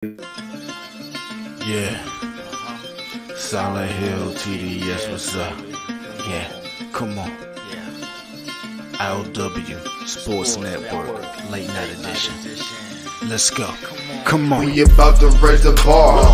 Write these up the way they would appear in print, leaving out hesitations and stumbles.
Yeah, Silent Hill TDS, what's up? Yeah, come on. I.O.W. Sports Network, late night edition. Let's go. Come on. We about to raise the bar.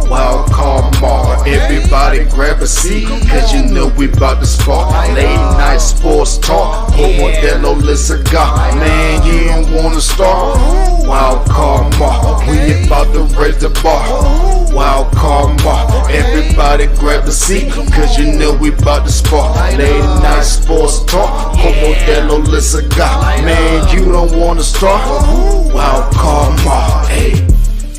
Wild card mark. Everybody grab a seat, cause you know we about to spark. Late night sports talk. Modelo Le Cigar. Man, you don't wanna start. Wild card mark. We about to raise the bar. Wild card mark. Everybody grab a seat, cause you know we about to spark. Late night sports talk. Modelo Le Cigar. Man, you don't wanna start. Wild card mark. Hey.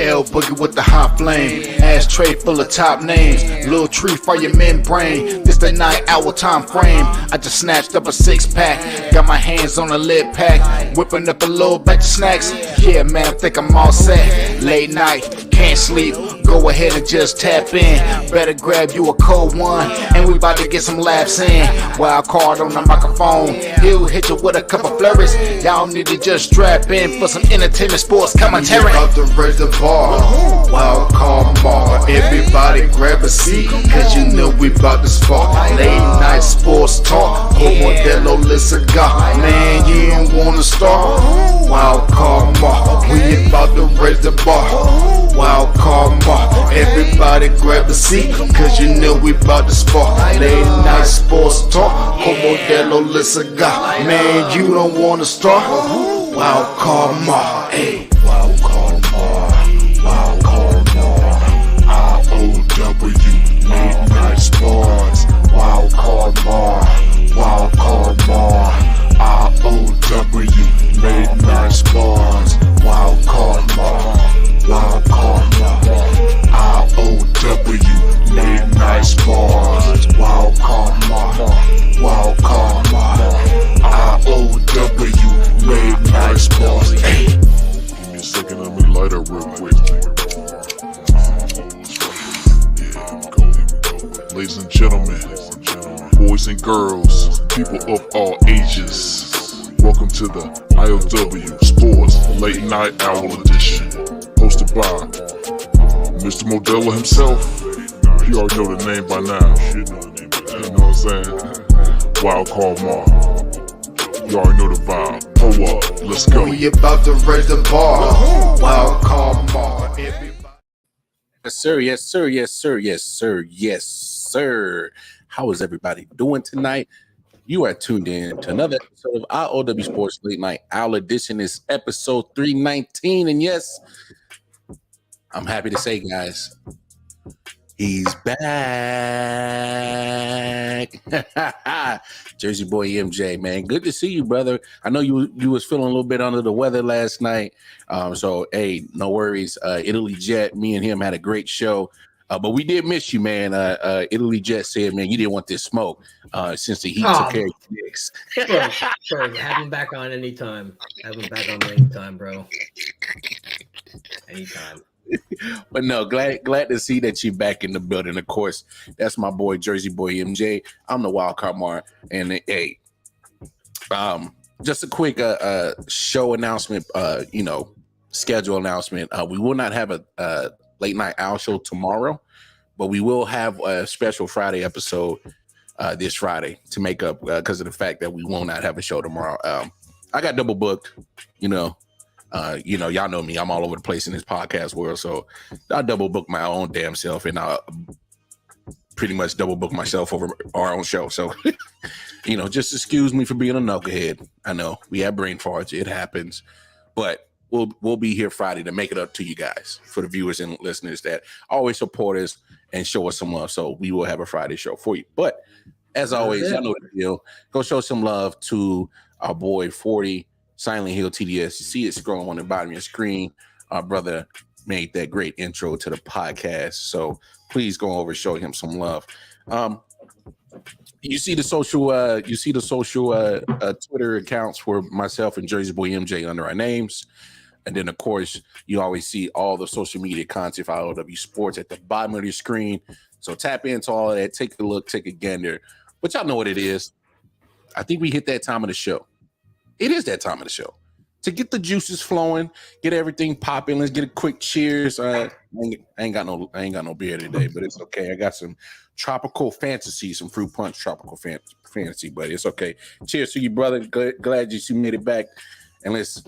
L Boogie with the hot flame, ashtray full of top names, little tree for your membrane. This the 9-hour time frame. I just snatched up a 6-pack, got my hands on a lid pack, whipping up a little batch of snacks. Yeah, man, I think I'm all set. Late night, can't sleep. Go ahead and just tap in. Better grab you a cold one, and we about to get some laps in. Wild card on the microphone, he'll hit you with a couple flurries. Y'all need to just strap in for some entertainment sports commentary. About to raise the bar, wild card bar. Everybody grab a seat, cause you know we about to spark. Late night sports talk, Modelo Le Cigar. Man, you don't wanna start. Wild card bar, we about to raise the bar. Wild card mark. Everybody grab a seat, cause you know we about to spark. Late night sports talk, Modelo Le Cigar. Man, you don't wanna start. Wild card mark. Hey. Wild card mark. Wild card mark. I.O.W. Late night sports. Wild card mark. Wild card mark. I.O.W. Late night sports. Wild card mark. Wild card mark. I.O.W. Late night sports. Wild card mark. Wild card mark. I.O.W. Late night sports. Hey. Give me a second, let me light up real quick. Ladies and gentlemen, boys and girls, people of all ages, welcome to the I.O.W. Sports Late Night Hour Edition, hosted by Mr. Modelo himself. You already know the name by now. You know what I'm saying? Wild Card Mark. You already know the vibe. Pull up, let's go. We about to raise the bar. Wild card mark. Yes, sir. Yes, sir. Yes, sir. Yes, sir. Yes, sir. How is everybody doing tonight? You are tuned in to another episode of I.O.W. Sports Late Night Owl Edition. Is episode 319. And yes, I'm happy to say, guys, he's back. Jersey boy MJ, man. Good to see you, brother. I know you was feeling a little bit under the weather last night. So, hey, no worries. Italy Jet, me and him had a great show. But we did miss you, man. Italy Jet said, man, you didn't want this smoke since the Heat took care of your Knicks. Sure. Have him back on anytime. Have him back on anytime, bro. Anytime. But no, glad to see that you're back in the building. Of course, that's my boy Jersey boy MJ. I'm the Wild Card Mark, and hey, just a quick show announcement. Schedule announcement. We will not have a late night owl show tomorrow, but we will have a special Friday episode this Friday to make up because of the fact that we will not have a show tomorrow. I got double booked, y'all know me. I'm all over the place in this podcast world, so I double book my own damn self, and I pretty much double book myself over our own show. So, just excuse me for being a knucklehead. I know we have brain farts; it happens, but we'll be here Friday to make it up to you guys, for the viewers and listeners that always support us and show us some love. So we will have a Friday show for you. But as always, y'all know the deal. Go show some love to our boy 40. Silent Hill TDS. You see it scrolling on the bottom of your screen. Our brother made that great intro to the podcast, so please go over and show him some love. You see the social Twitter accounts for myself and Jersey Boy MJ under our names, and then of course you always see all the social media content for I.O.W. Sports at the bottom of your screen. So tap into all of that, take a look, take a gander. But y'all know what it is. I think we hit that time of the show. It is that time of the show. to get the juices flowing, get everything popping. Let's get a quick cheers. I ain't got no beer today, but it's okay. I got some tropical fantasy, some fruit punch tropical fantasy, but it's okay. Cheers to you, brother. Glad you made it back, and let's,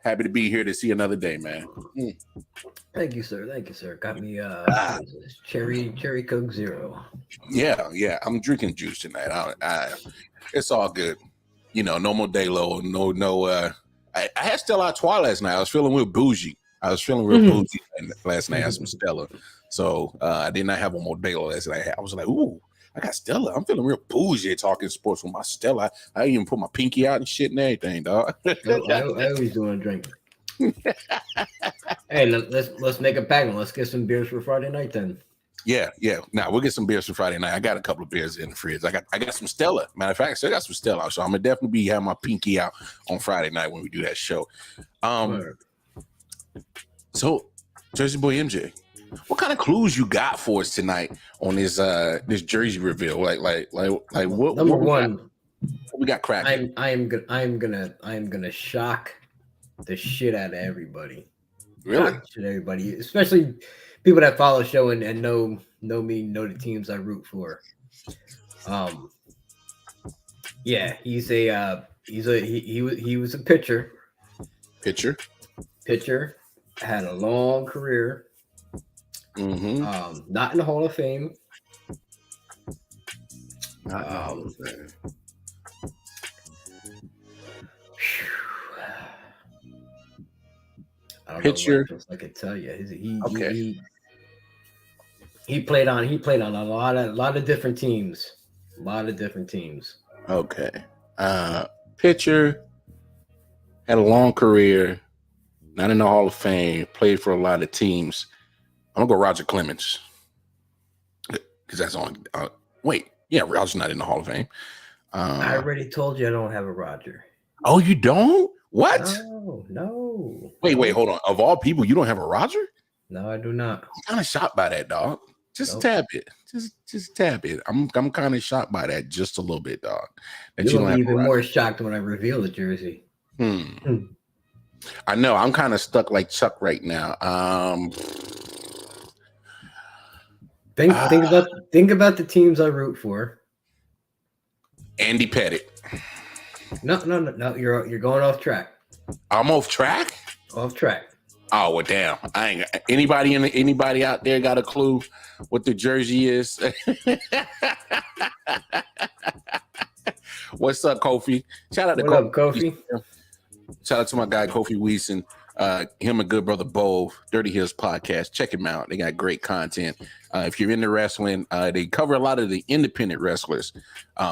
happy to be here to see another day, man. Thank you, sir. Got me cherry Coke Zero. Yeah. I'm drinking juice tonight. It's all good. No more day low. No. I had Stella Artois last night. I was feeling real bougie. Bougie last night. I had some Stella. So I did not have one more day low last night. I was like, ooh, I got Stella. I'm feeling real bougie talking sports with my Stella. I even put my pinky out and shit and everything, dog. I always do a drink. Hey, let's make a pact. Let's get some beers for Friday night then. Yeah. Now we'll get some beers for Friday night. I got a couple of beers in the fridge. I got some Stella. Matter of fact, I still got some Stella. So I'm gonna definitely be having my pinky out on Friday night when we do that show. So Jersey Boy MJ, what kind of clues you got for us tonight on this jersey reveal? Like what? Number one, what we got cracking? I am gonna shock the shit out of everybody. Really? Everybody, especially people that follow the show and know me, know the teams I root for. Yeah, he was a pitcher. Pitcher, had a long career. Mm-hmm. Not in the Hall of Fame. I don't pitcher. know what else I could tell you. He played on a lot of different teams. Okay. Pitcher, had a long career, not in the Hall of Fame, played for a lot of teams. I'm gonna go Roger Clemens. Because that's on Roger's not in the Hall of Fame. I already told you I don't have a Roger. Oh, you don't? What? No. Wait, hold on. Of all people, you don't have a Roger? No, I do not. I'm kind of shocked by that, dog. Just tap it. Just tap it. I'm kind of shocked by that just a little bit, dog. You'll be even more shocked when I reveal the jersey. I know. I'm kind of stuck like Chuck right now. Think about the teams I root for. Andy Pettitte. No. You're going off track. I'm off track. Off track. Oh well, damn! I ain't. Anybody out there got a clue what the jersey is? What's up, Kofi? Shout out to Kofi. Shout out to my guy Kofi Weeson. Him and good brother Bo, Dirty Hills podcast. Check him out. They got great content. If you're into wrestling, they cover a lot of the independent wrestlers.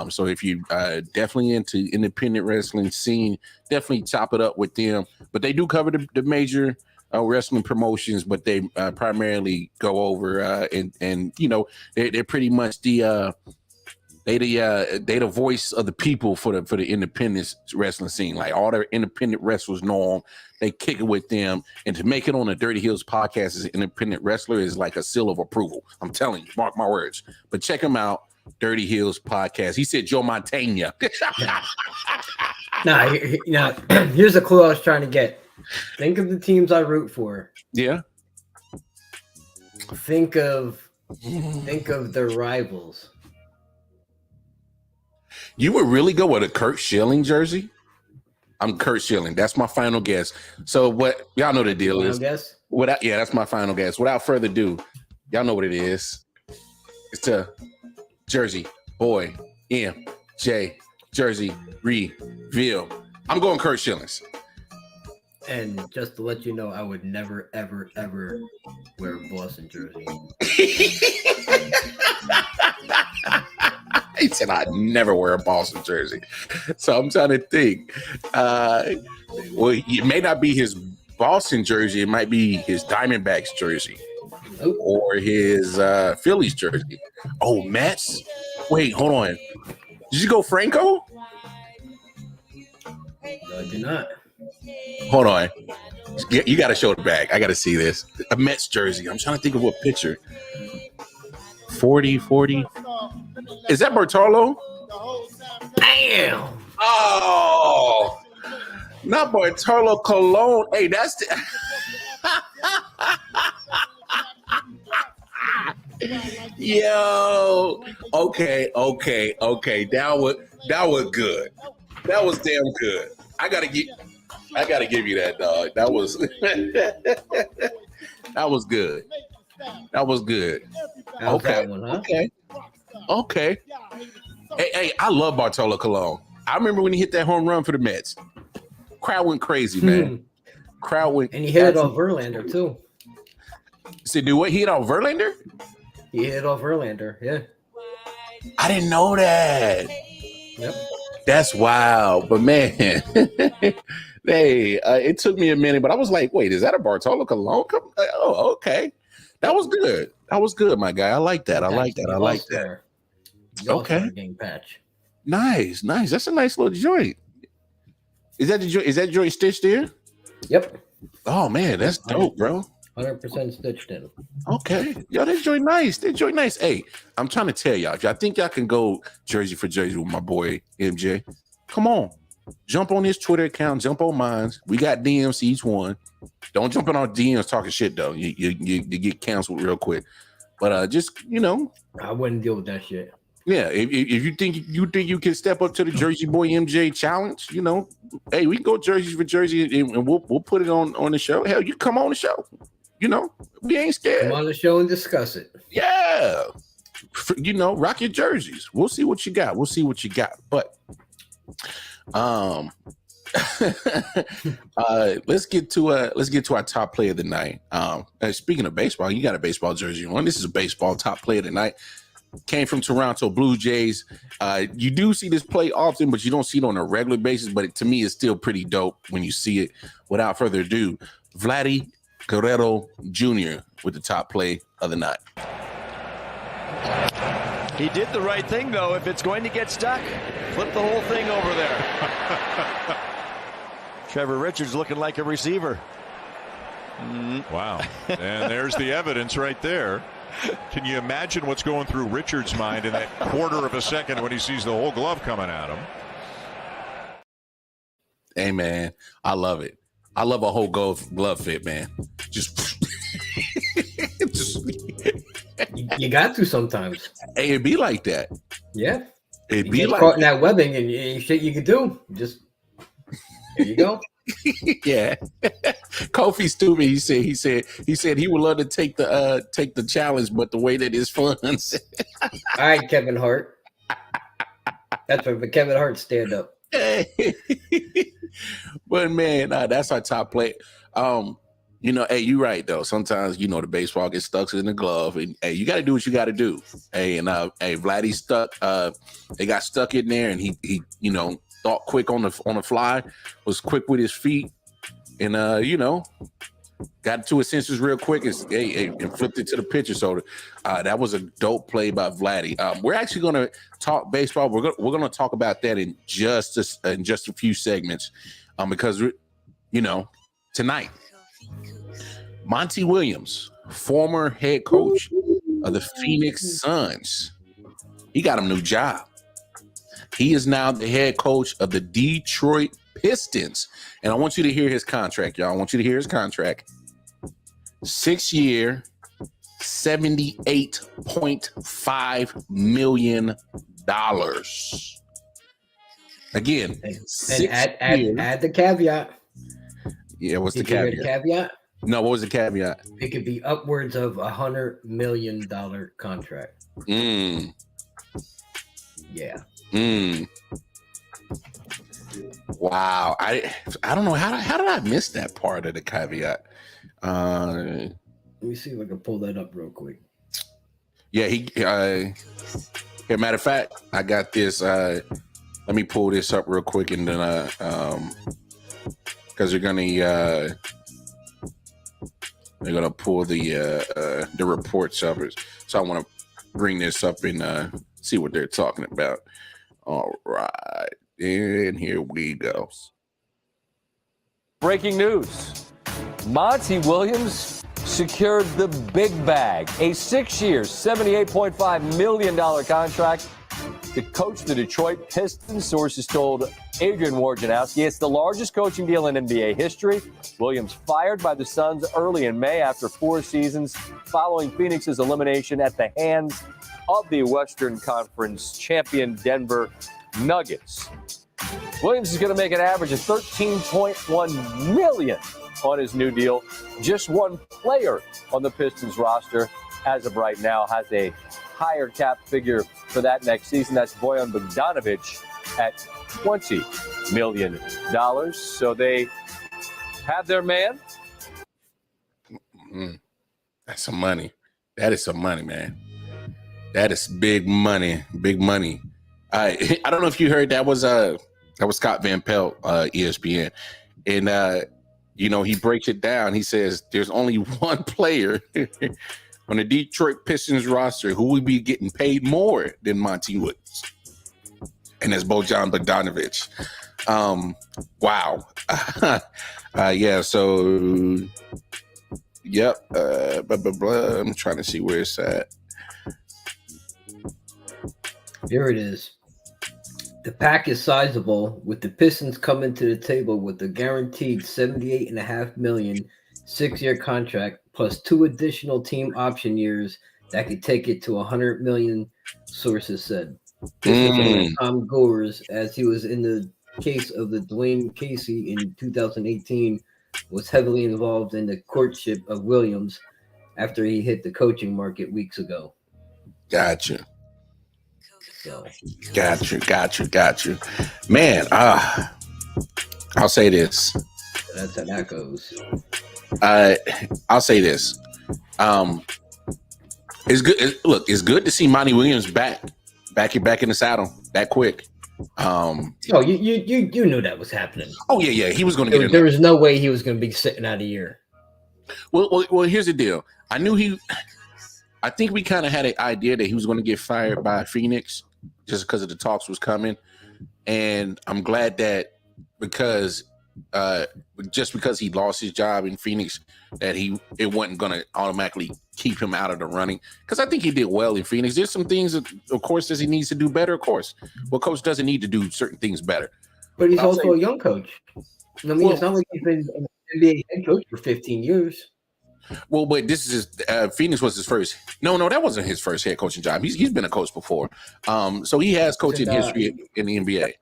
So if you definitely into independent wrestling scene, definitely chop it up with them. But they do cover the major wrestling promotions, but they primarily go over and they're pretty much the voice of the people for the independent wrestling scene. Like all their independent wrestlers know them. They kick it with them, and to make it on the Dirty Hills podcast as an independent wrestler is like a seal of approval. I'm telling you, mark my words. But check him out, Dirty Hills podcast. He said Joe Montana. Now, here's a clue I was trying to get. Think of the teams I root for. Yeah. Think of their rivals. You would really go with a Kurt Schilling jersey? I'm Kurt Schilling. That's my final guess. So what y'all know the deal is. Guess? That's my final guess. Without further ado, y'all know what it is. It's the Jersey Boy MJ jersey reveal. I'm going Kurt Schillings. And just to let you know, I would never, ever, ever wear a Boston jersey. He said I'd never wear a Boston jersey. So I'm trying to think. It may not be his Boston jersey. It might be his Diamondbacks jersey. Or his Phillies jersey. Oh, Mets? Wait, hold on. Did you go Franco? No, I did not. Hold on. You got to show the back. I got to see this. A Mets jersey. I'm trying to think of what picture. 40. Is that Bertolo? Bam! Oh! Not Bartolo Colon. Hey, that's the Yo. Okay. That was good. That was damn good. I gotta give you that, dog. That was that was good. That was good. How's that one, huh? Okay. Hey, I love Bartolo Colon. I remember when he hit that home run for the Mets. Crowd went crazy, man. Crowd went. And he hit it off Verlander too. See, do what? He hit off Verlander? He hit it off Verlander. Yeah. I didn't know that. Yep. That's wild. But man, hey, it took me a minute, but I was like, wait, is that a Bartolo Colon? Oh, okay. That was good. That was good, my guy. I like that. I like that. Okay. Game patch. Nice. That's a nice little joint. Is that the joint? Is that joint stitched in? Yep. Oh man, that's dope, bro. 100% stitched in. Okay. Yo, that joint nice. Hey, I'm trying to tell y'all, if y'all think y'all can go jersey for jersey with my boy MJ, come on. Jump on his Twitter account, jump on mine. We got DMs each one. Don't jump in our DMs talking shit though. You get canceled real quick. But just, I wouldn't deal with that shit. Yeah, if you think you can step up to the Jersey Boy MJ challenge, hey, we can go jersey for jersey and we'll put it on the show. Hell, you come on the show. We ain't scared. Come on the show and discuss it. Yeah. Rock your jerseys. We'll see what you got. But let's get to our top play of the night. Speaking of baseball, you got a baseball jersey on. This is a baseball top play of the night. Came from Toronto Blue Jays. You do see this play often, but you don't see it on a regular basis. But to me, it's still pretty dope when you see it. Without further ado, Vladdy Guerrero Jr. with the top play of the night. He did the right thing, though. If it's going to get stuck, flip the whole thing over there. Trevor Richards looking like a receiver. Wow. And there's the evidence right there. Can you imagine what's going through Richards' mind in that quarter of a second when he sees the whole glove coming at him? Hey, man, I love it. I love a whole glove fit, man. You got to sometimes. Hey, it'd be like that. Yeah. It'd you be get like caught in that webbing and shit you could do. Just there you go. Yeah. Kofi Stubbe, he said he would love to take the challenge, but the way that his funds. All right, Kevin Hart. That's what Kevin Hart stand up. But man, that's our top play. Hey, you're right though. Sometimes the baseball gets stuck in the glove, and hey, you got to do what you got to do. Hey, and Vladdy stuck. They got stuck in there, and he thought quick on the fly, was quick with his feet, and got to his senses real quick and flipped it to the pitcher. So that was a dope play by Vladdy. We're actually going to talk baseball. We're going to talk about that in just a few segments, because tonight, Monty Williams, former head coach of the Phoenix Suns, he got a new job. He is now the head coach of the Detroit Pistons. And I want you to hear his contract, y'all. I want you to hear his contract. 6-year, $78.5 million. Again, and add the caveat. Yeah, what's the Did you hear caveat? the caveat? No, what was the caveat? It could be upwards of $100 million contract. Yeah. Wow. I don't know how did I miss that part of the caveat? Let me see if I can pull that up real quick. Yeah, here, matter of fact, I got this. Let me pull this up real quick, and then because they're gonna pull the reports of it. So I want to bring this up and see what they're talking about. All right, and here we go. Breaking news. Monty Williams secured the big bag, a 6-year, $78.5 million contract to coach the Detroit Pistons, sources told Adrian Wojnarowski. It's the largest coaching deal in NBA history. Williams fired by the Suns early in May after 4 seasons following Phoenix's elimination at the hands of the Western Conference champion Denver Nuggets. Williams is going to make an average of $13.1 million on his new deal. Just one player on the Pistons roster as of right now has a higher cap figure for that next season. That's Bojan Bogdanovic at $20 million. So they have their man. That's some money. That is some money, man. That is big money. Big money. I don't know if you heard that was Scott Van Pelt, ESPN, and he breaks it down. He says there's only one player on the Detroit Pistons roster who will be getting paid more than Monty Williams, and that's Bojan Bogdanovic. Wow. Yeah. So, yep. I'm trying to see where it's at. Here it is. The pack is sizable, with the Pistons coming to the table with a guaranteed $78.5 million 6-year contract plus 2 additional team option years that could take it to $100 million, sources said. Pistons owner Tom Gores, as he was in the case of the Dwayne Casey in 2018, was heavily involved in the courtship of Williams after he hit the coaching market weeks ago. Gotcha. So. Got you. Man, I'll say this. That's how that goes. I'll say this. It's good. Look, it's good to see Monty Williams back in the saddle that quick. Oh, you knew that was happening. Oh yeah. He was going to get. There was no way he was going to be sitting out a year. Well, here's the deal. I think we kind of had an idea that he was going to get fired by Phoenix just because of the talks was coming, and I'm glad that because he lost his job in Phoenix, that it wasn't going to automatically keep him out of the running, because I think he did well in Phoenix. There's some things, of course, that he needs to do better. Of course, well, coach doesn't need to do certain things better, but he's also a young coach. I mean, it's not like he's been an NBA head coach for 15 years. Well, but this is Phoenix was his first. No, that wasn't his first head coaching job. He's been a coach before, so he has coaching history in the NBA.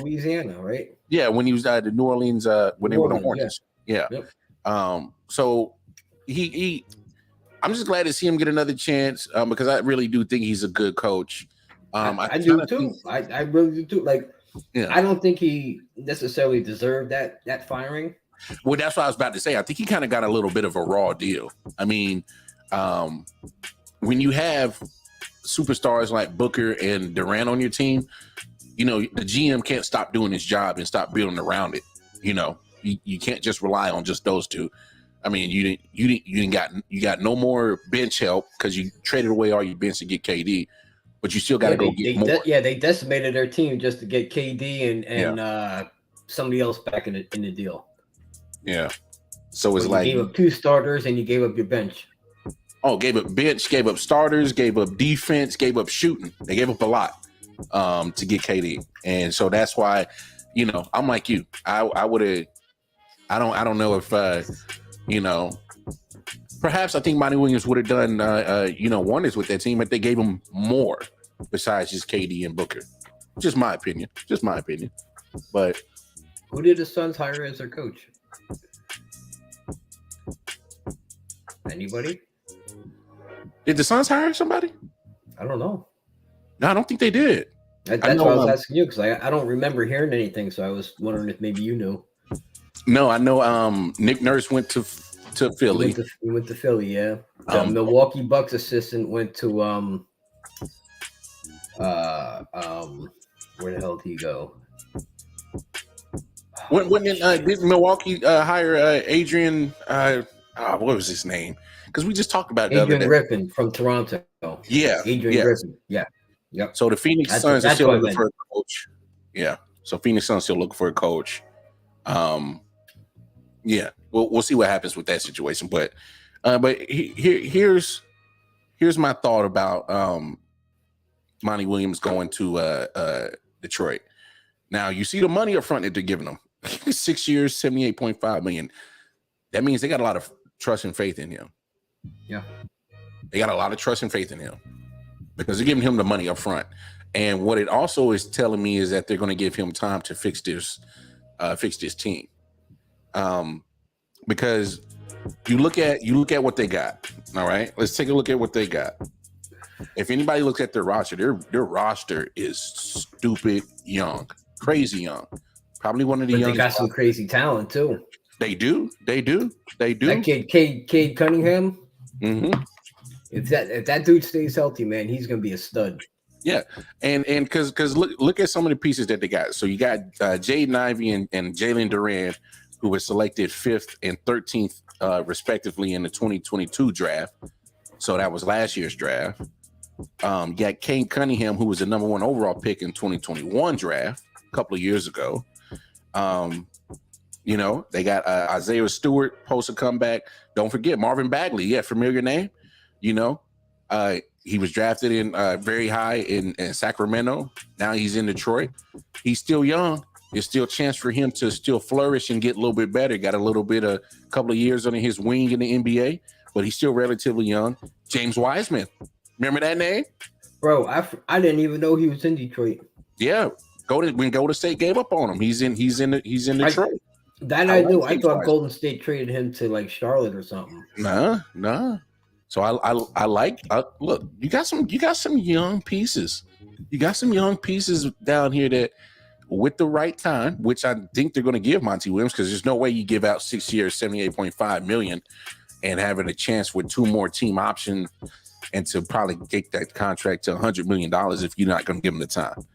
Louisiana, right? Yeah, when he was at the New Orleans, when they were the Hornets. Yeah. Yep. So he, I'm just glad to see him get another chance because I really do think he's a good coach. I do too. I really do too. Like, I don't think he necessarily deserved that firing. Well, that's what I was about to say. I think he kind of got a little bit of a raw deal. I mean, when you have superstars like Booker and Durant on your team, the GM can't stop doing his job and stop building around it. You can't just rely on just those two. I mean, you got no more bench help because you traded away all your bench to get KD, but you still got to go get more. They decimated their team just to get KD and somebody else back in the deal. Yeah. So it's like you gave up 2 starters and you gave up your bench. Oh, gave up bench, gave up starters, gave up defense, gave up shooting. They gave up a lot to get KD. And so that's why, I'm like you. I would have I don't know if perhaps I think Monty Williams would have done wonders with that team if they gave him more besides just KD and Booker. Just my opinion. But who did the Suns hire as their coach? Anybody? Did the Suns hire somebody? I don't know. No, I don't think they did. That's why I was asking you, because I don't remember hearing anything. So I was wondering if maybe you knew. No, I know Nick Nurse went to Philly. He went to Philly, yeah. The Milwaukee Bucks assistant went to where the hell did he go? When did Milwaukee hire Adrian? What was his name? Because we just talked about it. Adrian Griffin from Toronto. Yeah, Adrian Griffin. Yeah, yep. So the Phoenix Suns are still looking for a coach. Yeah, so Phoenix Suns still looking for a coach. Yeah, we'll see what happens with that situation. But here's my thought about Monty Williams going to Detroit. Now you see the money up front that they're giving him. 6 years, $78.5 million. That means they got a lot of trust and faith in him. Yeah. They got a lot of trust and faith in him because they're giving him the money up front. And what it also is telling me is that they're going to give him time to fix this team. Because you look at what they got. All right, let's take a look at what they got. If anybody looks at their roster, their roster is stupid young, crazy young. Probably one of the youngest. They got some crazy talent too. They do. That kid, Cade Cunningham. Mm-hmm. If that dude stays healthy, man, he's gonna be a stud. Yeah, and because look at some of the pieces that they got. So you got Jaden Ivey and Jalen Duran, who was selected 5th and 13th respectively in the 2022 draft. So that was last year's draft. You got Cade Cunningham, who was the number 1 overall pick in 2021 draft a couple of years ago. They got Isaiah Stewart, post comeback. Don't forget Marvin Bagley. Yeah, familiar name. He was drafted in very high in Sacramento. Now he's in Detroit. He's still young. There's still a chance for him to still flourish and get a little bit better. Got a couple of years under his wing in the NBA, but he's still relatively young. James Wiseman. Remember that name? Bro, I didn't even know he was in Detroit. Yeah. When Golden State gave up on him. He's in Detroit. I knew. I thought Golden State traded him to like Charlotte or something. Nah. So I look, you got some young pieces. You got some young pieces down here that with the right time, which I think they're going to give Monty Williams, because there's no way you give out 6 years, $78.5 million and having a chance with 2 more team options and to probably get that contract to $100 million if you're not going to give them the time.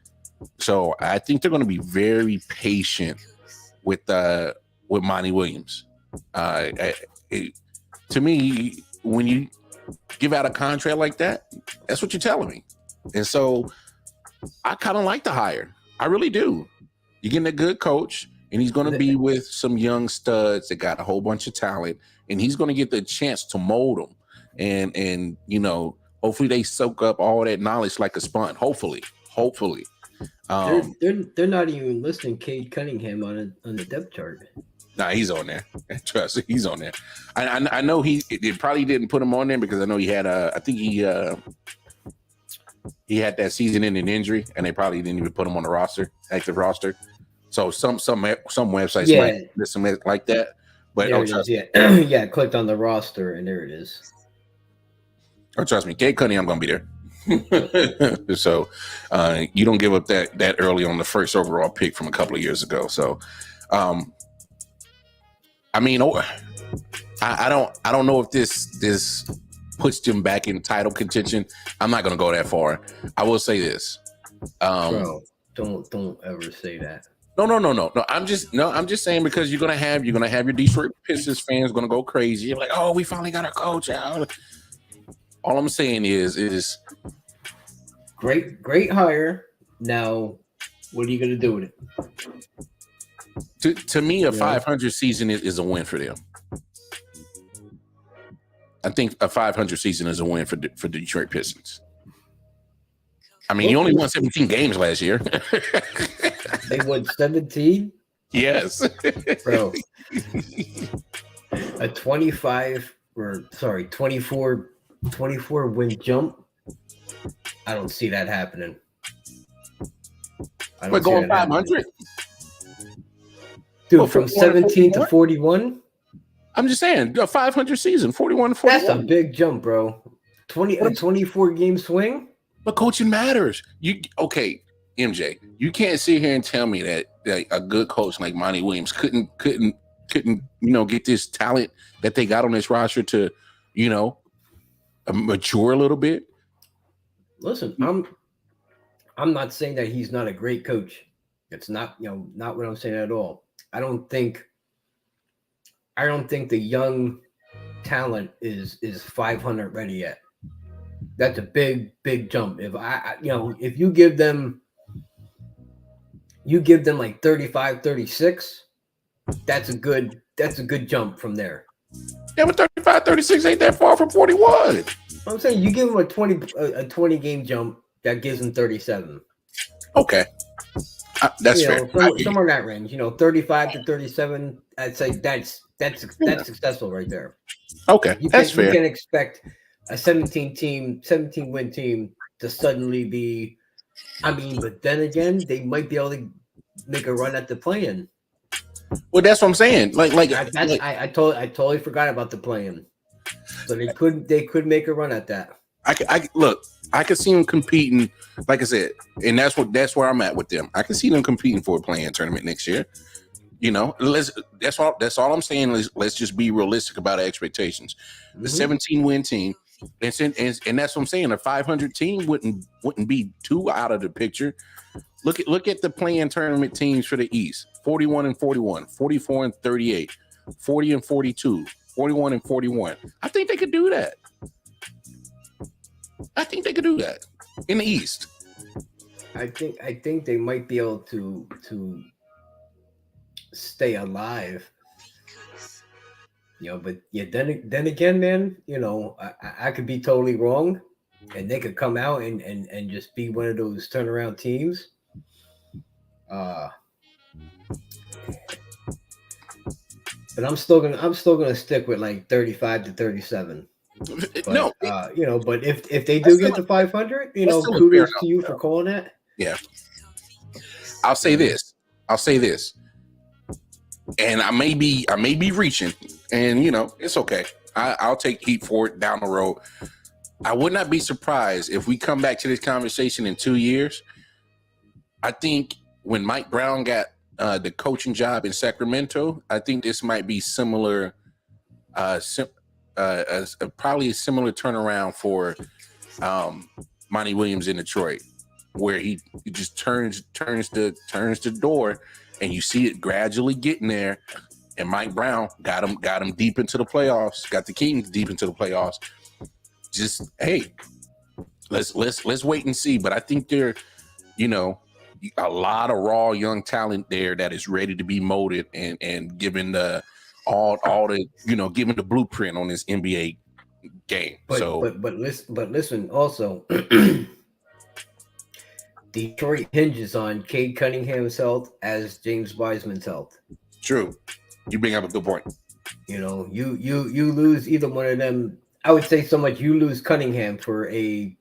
So I think they're going to be very patient with Monty Williams. To me, when you give out a contract like that, that's what you're telling me. And so I kind of like the hire. I really do. You're getting a good coach, and he's going to be with some young studs that got a whole bunch of talent, and he's going to get the chance to mold them. And hopefully they soak up all that knowledge like a sponge. Hopefully. They're not even listing Cade Cunningham on the depth chart. Nah, he's on there. Trust me, he's on there. I know they probably didn't put him on there because I know he had he had that season-ending injury, and they probably didn't even put him on the active roster. So some websites might list him like that. But I clicked on the roster and there it is. Oh, trust me, Cade Cunningham, I'm gonna be there. So you don't give up that early on the first overall pick from a couple of years ago. So I don't know if this puts them back in title contention. I'm not going to go that far. I will say this. Bro, don't ever say that. No. I'm just saying, because you're going to have your Detroit Pistons fans going to go crazy. You're like, oh, we finally got a coach out. All I'm saying is great hire. Now, what are you going to do with it? To me, a 500 season is a win for them. I think a 500 season is a win for the Detroit Pistons. I mean, you only won 17 games last year. They won 17? Yes. Bro. A 24 win jump? I don't see that happening. We're going 500? Dude, from 17 to 41? I'm just saying, a 500 season, 41 to 41. That's a big jump, bro. A 24 game swing? But coaching matters. MJ, you can't sit here and tell me that a good coach like Monty Williams couldn't get this talent that they got on this roster to, mature a little bit. Listen, I'm not saying that he's not a great coach. It's not, not what I'm saying at all. I don't think the young talent is 500 ready yet. That's a big jump. If you give them like 35, 36, that's a good jump from there. Yeah, but 35, 36 ain't that far from 41. I'm saying you give them a 20 game jump, that gives him 37. Okay. That's fair. Somewhere in that range. 35 to 37. I'd say that's successful right there. Okay, that's fair. You can expect a 17 win team to suddenly be. I mean, but then again, they might be able to make a run at the play-in. Well, that's what I'm saying. I totally forgot about the play-in. So they could make a run at that. I could see them competing, like I said, and that's where I'm at with them. I can see them competing for a play-in tournament next year. That's all I'm saying is let's just be realistic about our expectations. The 17-win team, and that's what I'm saying. A 500 team wouldn't be too out of the picture. Look at the play-in tournament teams for the East: 41-41, 44-38, 40-42, 41-41. I think they could do that. In the East. I think they might be able to stay alive. But then again, man, I could be totally wrong, and they could come out and just be one of those turnaround teams. But I'm still gonna stick with like 35 to 37. But, but if they do get to 500, kudos to you for calling that. Yeah. I'll say this, and I may be reaching, and it's okay. I'll take heat for it down the road. I would not be surprised if we come back to this conversation in 2 years. I think when Mike Brown got the coaching job in Sacramento, I think this might be similar. Probably a similar turnaround for Monty Williams in Detroit, where he just turns the door, and you see it gradually getting there. And Mike Brown got him deep into the playoffs, got the Kings deep into the playoffs. Just hey, let's wait and see. But I think there, a lot of raw young talent there that is ready to be molded and given the all the given the blueprint on this NBA game. But listen also. Detroit hinges on Cade Cunningham's health as James Wiseman's health. True. You bring up a good point. You lose either one of them. I would say so much you lose Cunningham for a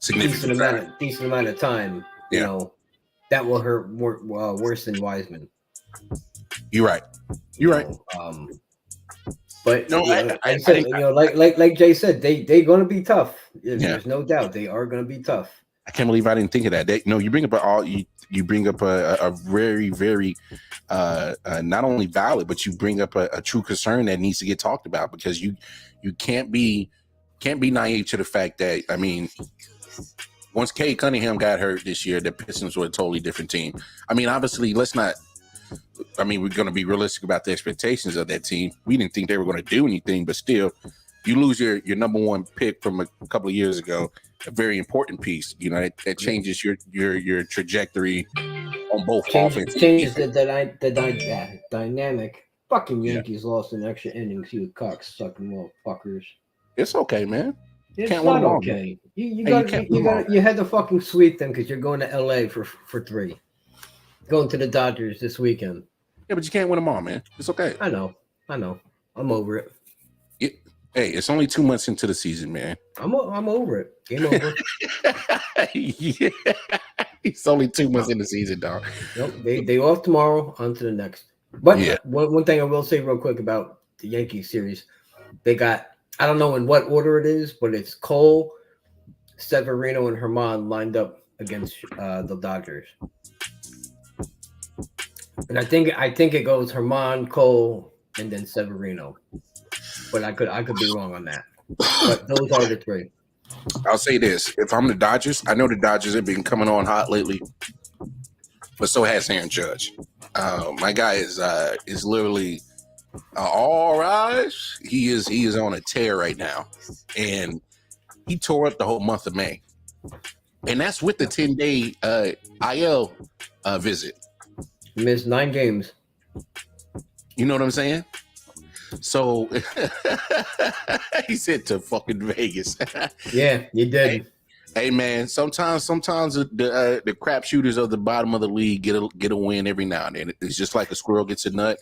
decent amount of time. Yeah. That will hurt worse than Wiseman. You're right. But I said, like Jay said, they're going to be tough. There's no doubt they are going to be tough. I can't believe I didn't think of that. You bring up you bring up a very, very not only valid, but you bring up a true concern that needs to get talked about, because you can't be naive to the fact that, I mean, once Cade Cunningham got hurt this year, the Pistons were a totally different team. I mean, obviously, we're going to be realistic about the expectations of that team. We didn't think they were going to do anything, but still, you lose your number one pick from a couple of years ago, a very important piece. That changes your trajectory on both offense. Changes the dynamic. Fucking Yankees lost in extra innings. You cocksucking motherfuckers. It's okay, man. It's not okay. You had to fucking sweep them because you're going to LA for 3. Going to the Dodgers this weekend. Yeah, but you can't win them all, man. It's okay. I know. I'm over it. Hey, it's only 2 months into the season, man. I'm over it. Game over. Yeah. It's only 2 months in the season, dog. Nope. They off tomorrow. On to the next. But one thing I will say real quick about the Yankees series, they got, I don't know in what order it is, but it's Cole, Severino, and Herman lined up against the Dodgers. And I think it goes Herman, Cole, and then Severino. But I could be wrong on that. But those are the 3. I'll say this: if I'm the Dodgers, I know the Dodgers have been coming on hot lately, but so has Aaron Judge. My guy is literally all right. He is on a tear right now, and he tore up the whole month of May, and that's with the 10-day IL visit. He missed 9 games. You know what I'm saying? So he said to fucking Vegas. Yeah, you did. Hey man, sometimes the crap shooters of the bottom of the league get a win every now and then. It's just like a squirrel gets a nut,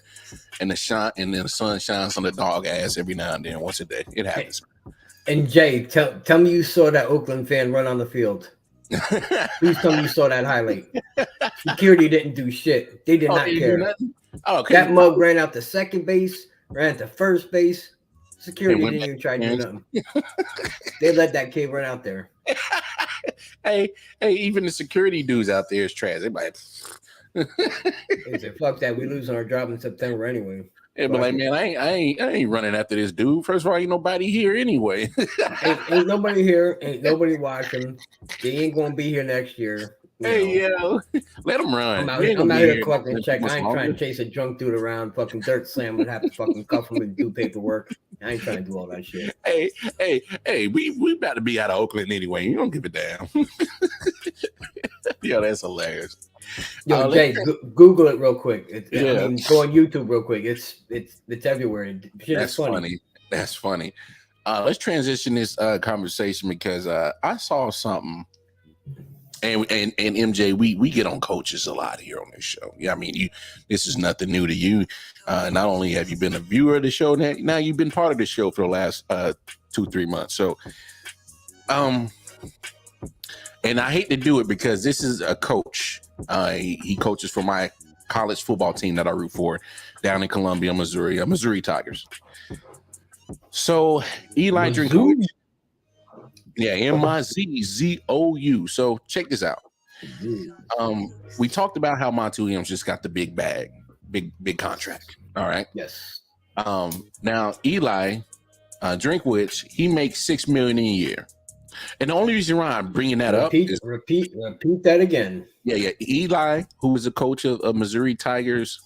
and then the sun shines on the dog ass every now and then, once a day. It happens. And Jay, tell me you saw that Oakland fan run on the field. Please tell me you saw that highlight. Security didn't do shit. They did not care. That mug ran out to second base, ran to first base. Security didn't even try to do nothing. They let that kid run out there. Hey, even the security dudes out there is trash. They like, they said, "Fuck that, we losing our job in September anyway." Yeah, but like, man, I ain't running after this dude. First of all, ain't nobody here anyway. ain't nobody here. Ain't nobody watching. They ain't gonna be here next year. Yo, let them run. I'm out here collecting check. I ain't trying to chase a drunk dude around, fucking dirt slam, and have to fucking cuff him and do paperwork. I ain't trying to do all that shit. Hey, we about to be out of Oakland anyway. You don't give a damn. Yo, that's hilarious. Yo, Jay, Google it real quick. I mean, go on YouTube real quick. It's everywhere. That's funny. That's funny. Let's transition this conversation because I saw something. And MJ, we get on coaches a lot here on this show. Yeah, I mean, this is nothing new to you. Not only have you been a viewer of the show, now you've been part of the show for the last 2-3 months. So, and I hate to do it because this is a coach. He coaches for my college football team that I root for down in Columbia, Missouri, Missouri Tigers. So Eli Drinkowitz. Yeah, M-I-Z-Z-O-U. So check this out. We talked about how Monty Williams just got the big bag, big contract. All right. Yes. Now Eli Drinkowitz, he makes $6 million a year, and the only reason why I'm bringing that up is repeat that again. Yeah. Eli, who is a coach of Missouri Tigers,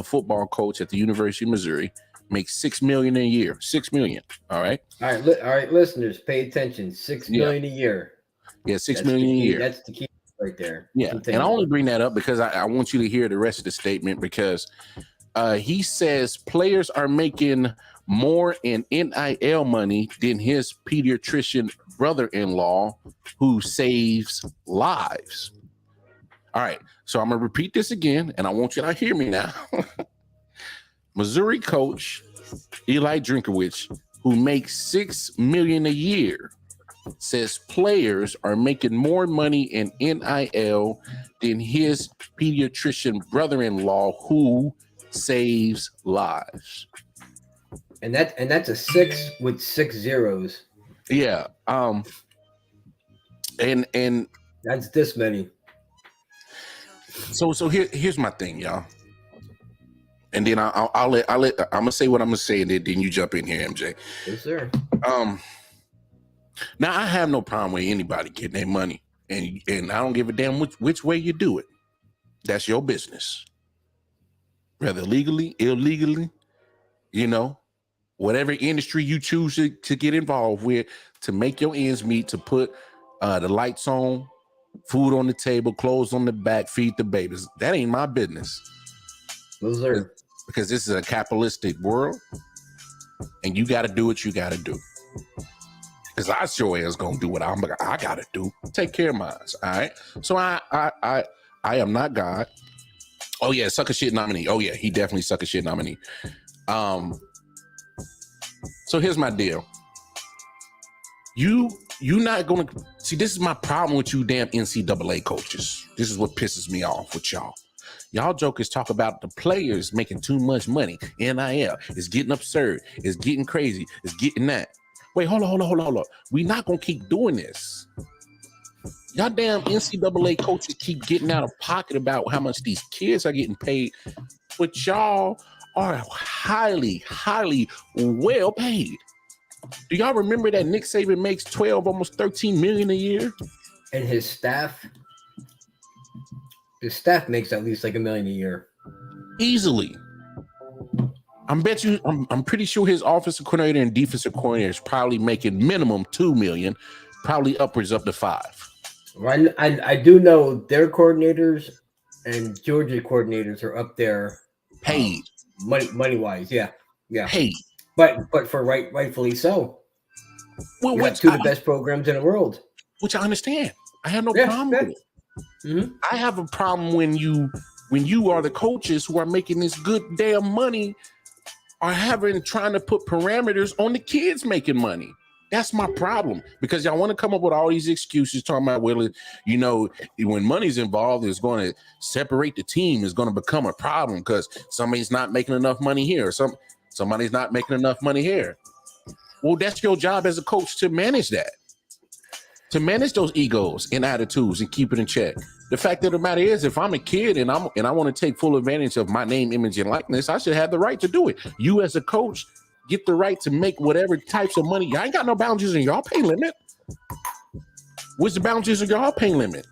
football coach at the University of Missouri, makes $6 million a year. $6 million. All right. All right, listeners, pay attention. $6 million a year. Yeah, $6 million a year. That's the key right there. Yeah, and I only bring that up because I want you to hear the rest of the statement because he says players are making more in NIL money than his pediatrician brother-in-law who saves lives. All right, so I'm gonna repeat this again, and I want you to hear me now. Missouri coach Eli Drinkowitz, who makes $6 million a year, says players are making more money in NIL than his pediatrician brother-in-law who saves lives. And that's a 6 with 6 zeros. Yeah. And that's this many. So here's my thing, y'all. And then I'll let I'm gonna say what I'm gonna say, and then you jump in here, MJ. Yes, sir. Now I have no problem with anybody getting their money, and I don't give a damn which way you do it. That's your business. Whether legally, illegally, whatever industry you choose to get involved with to make your ends meet, to put the lights on, food on the table, clothes on the back, feed the babies. That ain't my business. Those are because this is a capitalistic world, and you got to do what you got to do. Because I sure is gonna do what I gotta do. Take care of mine. All right. So I am not God. Oh yeah, suck a shit nominee. Oh yeah, he definitely suck a shit nominee. So here's my deal. You not gonna see. This is my problem with you, damn NCAA coaches. This is what pisses me off with y'all. Y'all jokers talk about the players making too much money. NIL is getting absurd. It's getting crazy. It's getting that. Wait, hold on. We're not going to keep doing this. Y'all damn NCAA coaches keep getting out of pocket about how much these kids are getting paid, but y'all are highly, highly well paid. Do y'all remember that Nick Saban makes 12, almost 13 million a year? And his staff makes at least like $1 million a year. Easily. I'm pretty sure his offensive coordinator and defensive coordinator is probably making minimum $2 million, probably upwards up to $5 million. I do know their coordinators and Georgia coordinators are up there paid money wise. Yeah. Paid. But for rightfully so. Well, you have two of the best programs in the world. which I understand. I have no problem with it. Mm-hmm. I have a problem when you are the coaches who are making this good damn money are trying to put parameters on the kids making money. That's my problem, because y'all want to come up with all these excuses talking about, well, you know, when money's involved, it's going to separate the team, is going to become a problem because somebody's not making enough money here, or somebody's not making enough money here. Well, that's your job as a coach to manage that, to manage those egos and attitudes and keep it in check. The fact of the matter is, if I'm a kid and I want to take full advantage of my name, image, and likeness, I should have the right to do it. You as a coach get the right to make whatever types of money. I ain't got no boundaries in y'all pay limit. What's the boundaries of y'all pay limit?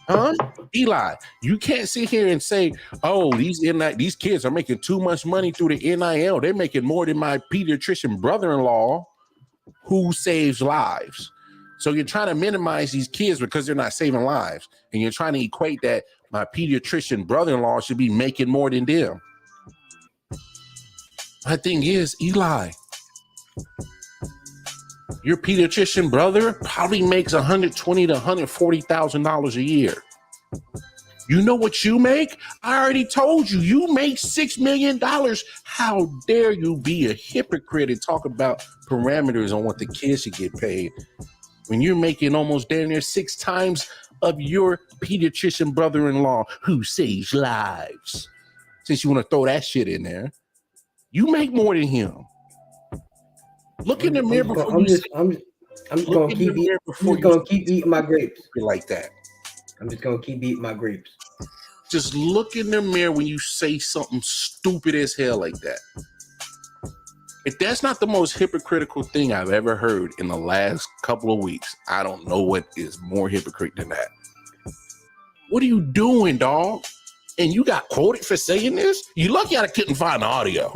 Huh? Eli, you can't sit here and say, oh, these kids are making too much money through the NIL. They're making more than my pediatrician brother-in-law who saves lives. So you're trying to minimize these kids because they're not saving lives. And you're trying to equate that my pediatrician brother-in-law should be making more than them. My thing is, Eli, your pediatrician brother probably makes $120,000 to $140,000 a year. You know what you make? I already told you, you make $6 million. How dare you be a hypocrite and talk about parameters on what the kids should get paid when you're making almost damn near 6 times of your pediatrician brother-in-law who saves lives? Since you want to throw that shit in there, you make more than him. Look in the mirror before I'm just gonna keep eating my grapes like that. I'm just gonna keep eating my grapes. Just look in the mirror when you say something stupid as hell like that. If that's not the most hypocritical thing I've ever heard in the last couple of weeks, I don't know what is more hypocrite than that. What are you doing, dog? And you got quoted for saying this? You lucky I couldn't find the audio.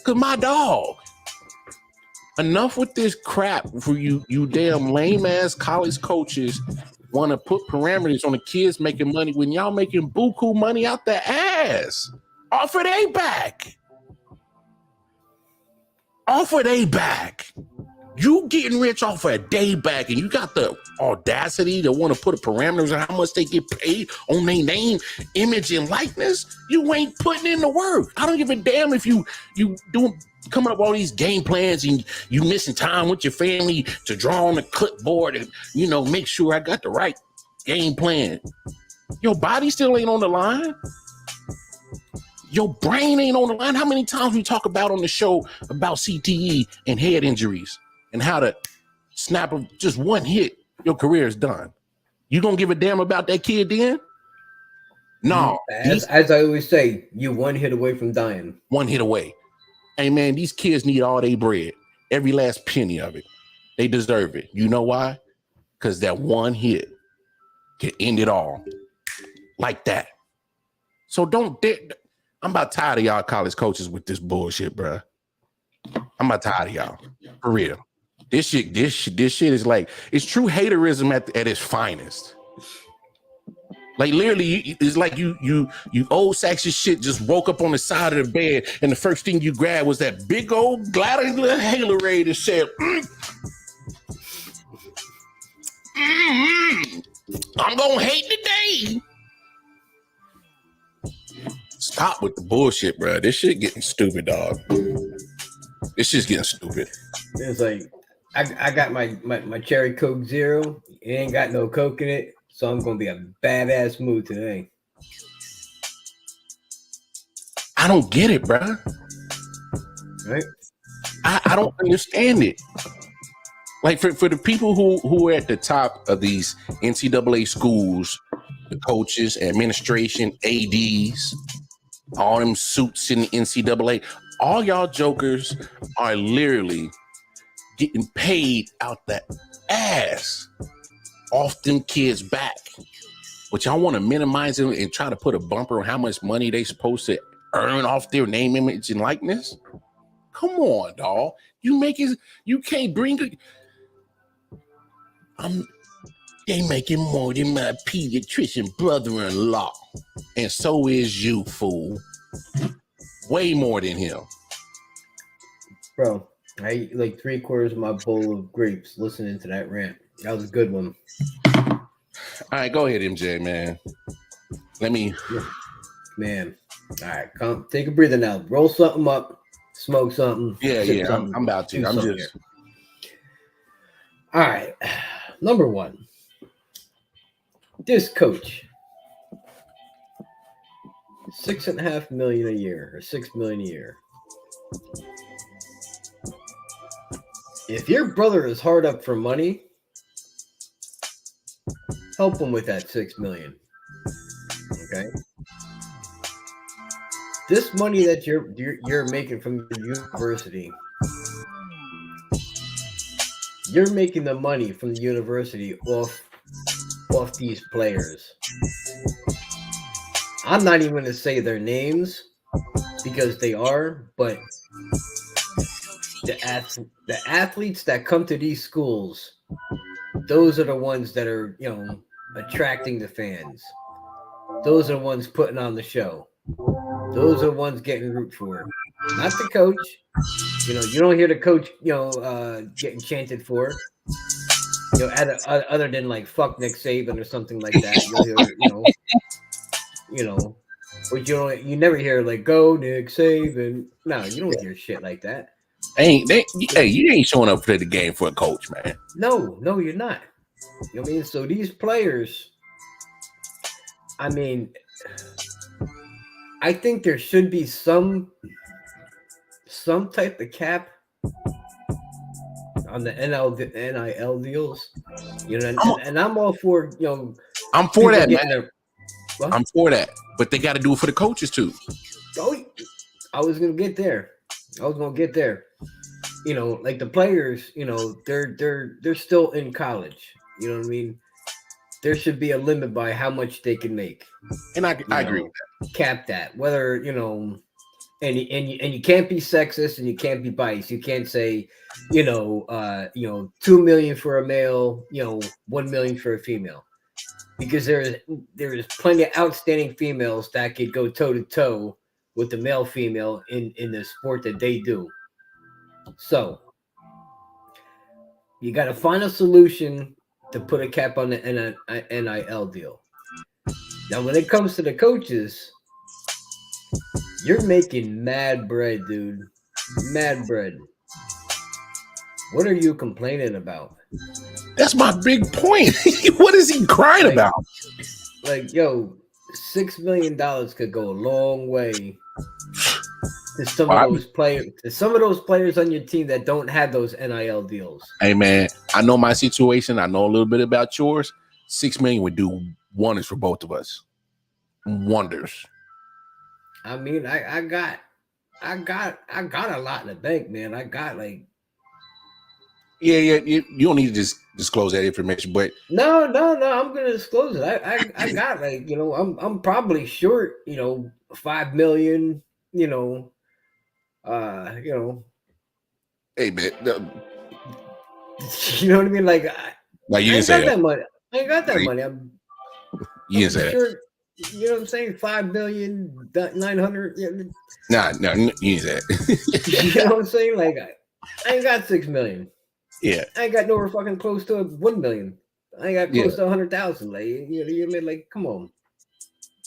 Cause my dog. Enough with this crap for you damn lame ass college coaches want to put parameters on the kids making money when y'all making buku money out the ass. Off of they back. Off of they back. You getting rich off of a day back, and you got the audacity to want to put parameters on how much they get paid on their name, image, and likeness. You ain't putting in the work. I don't give a damn if you coming up with all these game plans and you missing time with your family to draw on the clipboard and, you know, make sure I got the right game plan. Your body still ain't on the line. Your brain ain't on the line. How many times we talk about on the show about CTE and head injuries and how to snap of just one hit, your career is done. You gonna give a damn about that kid then? No. As I always say, you one hit away from dying. One hit away. Hey, man, these kids need all their bread. Every last penny of it. They deserve it. You know why? Because that one hit can end it all. Like that. So I'm about tired of y'all college coaches with this bullshit, bro. I'm about tired of y'all. For real. This shit is like, it's true haterism at its finest. Like literally, it's like you old sexy shit just woke up on the side of the bed, and the first thing you grabbed was that big old gliding little Halerade and said, I'm gonna hate today. Stop with the bullshit, bro. This shit getting stupid, dog. This shit's getting stupid. It's like I got my cherry Coke Zero. It ain't got no Coke in it, so I'm gonna be a badass mood today. I don't get it, bro. Right? I don't understand it. Like for the people who are at the top of these NCAA schools, the coaches, administration, ADs, all them suits in the NCAA, all y'all jokers are literally getting paid out the ass off them kids' back. But y'all want to minimize it and try to put a bumper on how much money they supposed to earn off their name, image, and likeness? Come on, dawg. You can't bring it. They making more than my pediatrician brother-in-law. And so is you, fool. Way more than him. Bro, I ate like 3/4 of my bowl of grapes listening to that rant. That was a good one. All right, go ahead, MJ, man. Let me. Man. All right, come take a breather now. Roll something up, smoke something. Yeah. Something, I'm about to. do I'm something just. here. All right. Number one. This coach. $6.5 million a year or $6 million a year. If your brother is hard up for money, help him with that $6 million. Okay. This money that you're making from your university, you're making the money from the university off these players. I'm not even going to say their names because they are, but the athletes that come to these schools, those are the ones that are, attracting the fans. Those are the ones putting on the show. Those are the ones getting root for. Not the coach. You don't hear the coach, getting chanted for. Other than like fuck Nick Saban or something like that. You'll hear, but you never hear like go Nick Saban. No, you don't hear shit like that. Hey, you ain't showing up for the game for a coach, man. No, you're not. You know what I mean? So these players, I mean, I think there should be some type of cap on the NIL deals. And I'm all for, I'm for that, man. I'm for that. But they got to do it for the coaches too. Oh, I was gonna get there. Like the players, they're still in college. You know what I mean? There should be a limit by how much they can make. And I agree with that. Cap that. Whether, and you can't be sexist and you can't be biased. You can't say, 2 million for a male, 1 million for a female. Because there is plenty of outstanding females that could go toe to toe with the male female in the sport that they do. So you got to find a solution to put a cap on the NIL deal. Now, when it comes to the coaches, you're making mad bread, dude. Mad bread. What are you complaining about? That's my big point. What is he crying about? Like, yo, $6 million could go a long way to some of those players. To some of those players on your team that don't have those NIL deals. Hey, man, I know my situation. I know a little bit about yours. $6 million would do wonders for both of us. Wonders. I mean, I got a lot in the bank, man. I got like. Yeah. You don't need to just disclose that information, but no. I'm gonna disclose it. I got like, I'm probably short, 5 million. Hey man, you know what I mean? Like you didn't say that money. I ain't got that money. You didn't say that. You know what I'm saying? 5,900,000. Nah, you didn't say that. You know what I'm saying? Like I ain't got 6 million. Yeah, I ain't got nowhere fucking close to 1 million. I ain't got close to 100,000. Like you mean, like, come on,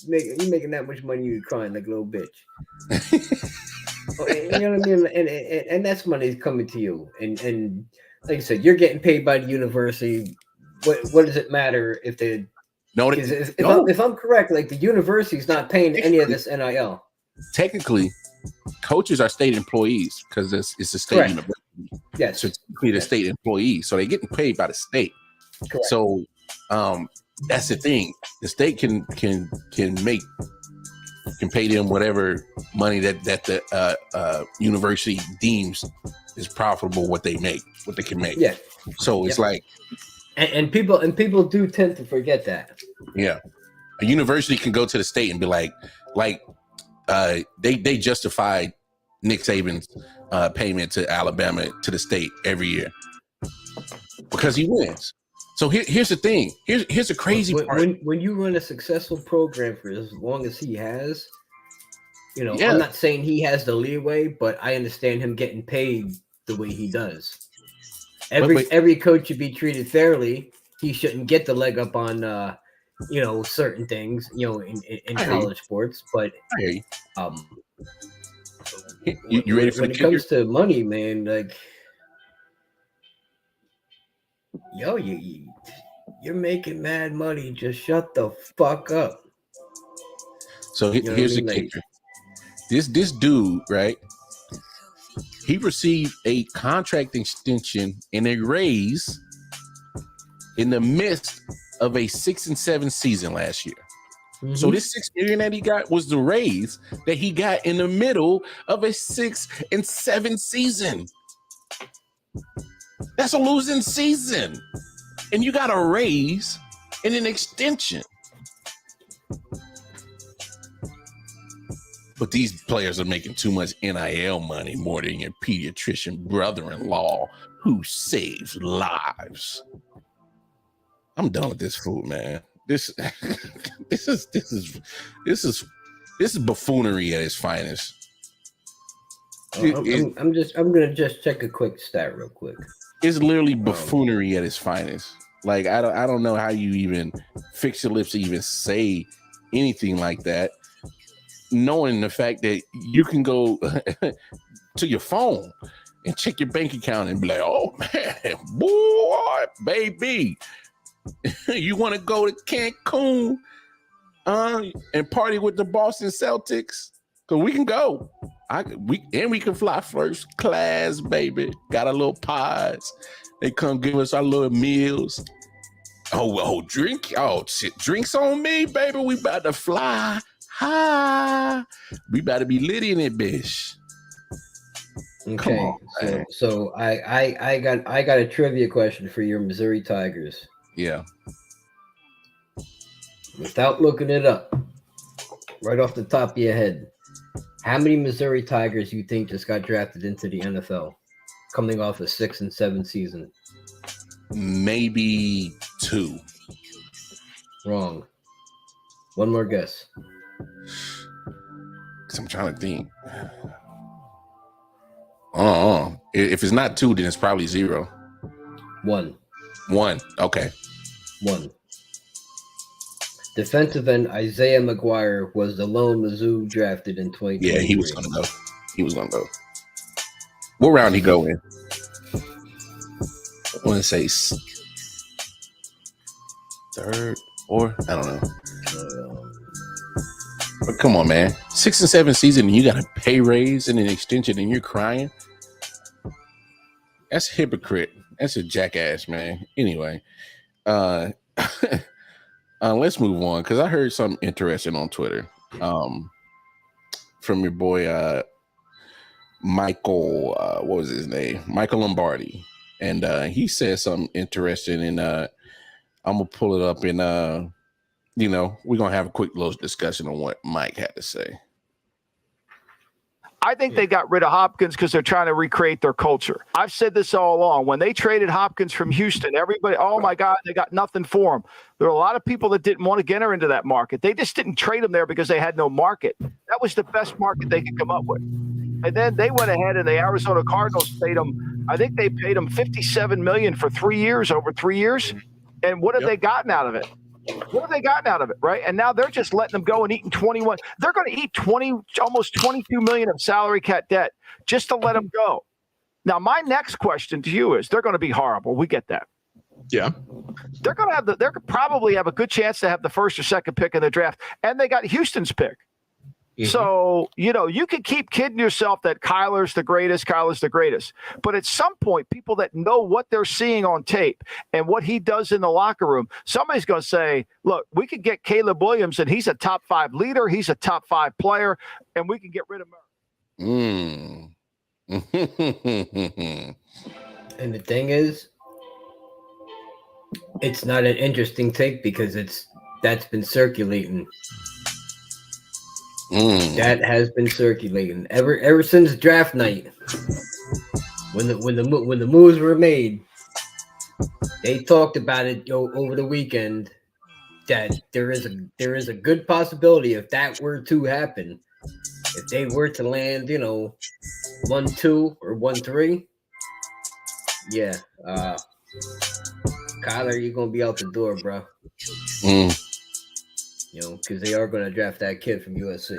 you making that much money, you crying like a little bitch. You know what I mean? And that's money coming to you. And like I said, you're getting paid by the university. What does it matter if they? No, if I'm correct, like the university's not paying any of this NIL. Technically, coaches are state employees because it's a state university. Yes, so technically the state employees, so they're getting paid by the state. Correct. So that's the thing. The state can pay them whatever money that the university deems is profitable, what they can make. Yeah. So it's like, and people do tend to forget that. Yeah, a university can go to the state and be like they justified Nick Saban's payment to Alabama to the state every year because he wins. So here's the thing. Here's a crazy part. When you run a successful program for as long as he has, I'm not saying he has the leeway, but I understand him getting paid the way he does. Every coach should be treated fairly. He shouldn't get the leg up on certain things, in college sports. But you ready for when it comes to money, man, like, yo, you're making mad money. Just shut the fuck up. So here's the kicker. This dude, right? He received a contract extension and a raise in the midst of a 6-7 season last year. Mm-hmm. So this $6 million that he got was the raise that he got in the middle of a 6-7 season. That's a losing season. And you got a raise and an extension. But these players are making too much NIL money more than your pediatrician brother-in-law who saves lives. I'm done with this food, man. This is buffoonery at its finest. I'm gonna just check a quick stat real quick. It's literally buffoonery at its finest. Like I don't know how you even fix your lips to even say anything like that, knowing the fact that you can go to your phone and check your bank account and be like, oh man, boy, baby, you want to go to Cancun and party with the Boston Celtics? Cause we can go. We can fly first class, baby. Got a little pies. They come give us our little meals. Drink. Oh shit, drinks on me, baby. We about to fly high. We about to be lit in it, bitch. Okay, on, so I got a trivia question for your Missouri Tigers. Yeah. Without looking it up, right off the top of your head, how many Missouri Tigers you think just got drafted into the NFL coming off a 6-7 season? Maybe 2. Wrong. One more guess. Because I'm trying to think. If it's not 2, then it's probably 0. 1. 1. Okay. 1. Defensive end Isaiah McGuire was the lone Mizzou drafted in 2023. Yeah, he was going to go. What round he go in? I want to say 3rd or I don't know. But come on, man. 6-7 season and you got a pay raise and an extension and you're crying? That's a hypocrite. That's a jackass, man. Anyway, let's move on because I heard something interesting on Twitter from your boy Michael. What was his name? Michael Lombardi, and he said something interesting. And I'm gonna pull it up, and we're gonna have a quick little discussion on what Mike had to say. I think they got rid of Hopkins because they're trying to recreate their culture. I've said this all along. When they traded Hopkins from Houston, everybody, oh my God, they got nothing for him. There were a lot of people that didn't want to get her into that market. They just didn't trade him there because they had no market. That was the best market they could come up with. And then they went ahead and the Arizona Cardinals paid him. I think they paid him $57 million for 3 years, over 3 years. And what have they gotten out of it? What have they gotten out of it, right? And now they're just letting them go and eating 21. They're going to eat almost $22 million of salary cap debt just to let them go. Now, my next question to you is: they're going to be horrible. We get that. Yeah, they're going to have probably have a good chance to have the first or second pick in the draft, and they got Houston's pick. Mm-hmm. So, you can keep kidding yourself that Kyler's the greatest. But at some point, people that know what they're seeing on tape and what he does in the locker room, somebody's going to say, look, we could get Caleb Williams, and he's a top 5 leader. He's a top 5 player, and we can get rid of him. And the thing is, it's not an interesting take because that's been circulating. That has been circulating ever since draft night. When the moves were made, they talked about it over the weekend. That there is a good possibility if that were to happen, if they were to land 1-2 or 1-3, Yeah. Kyler, you're gonna be out the door, bro. Mm. You know, because they are gonna draft that kid from USC.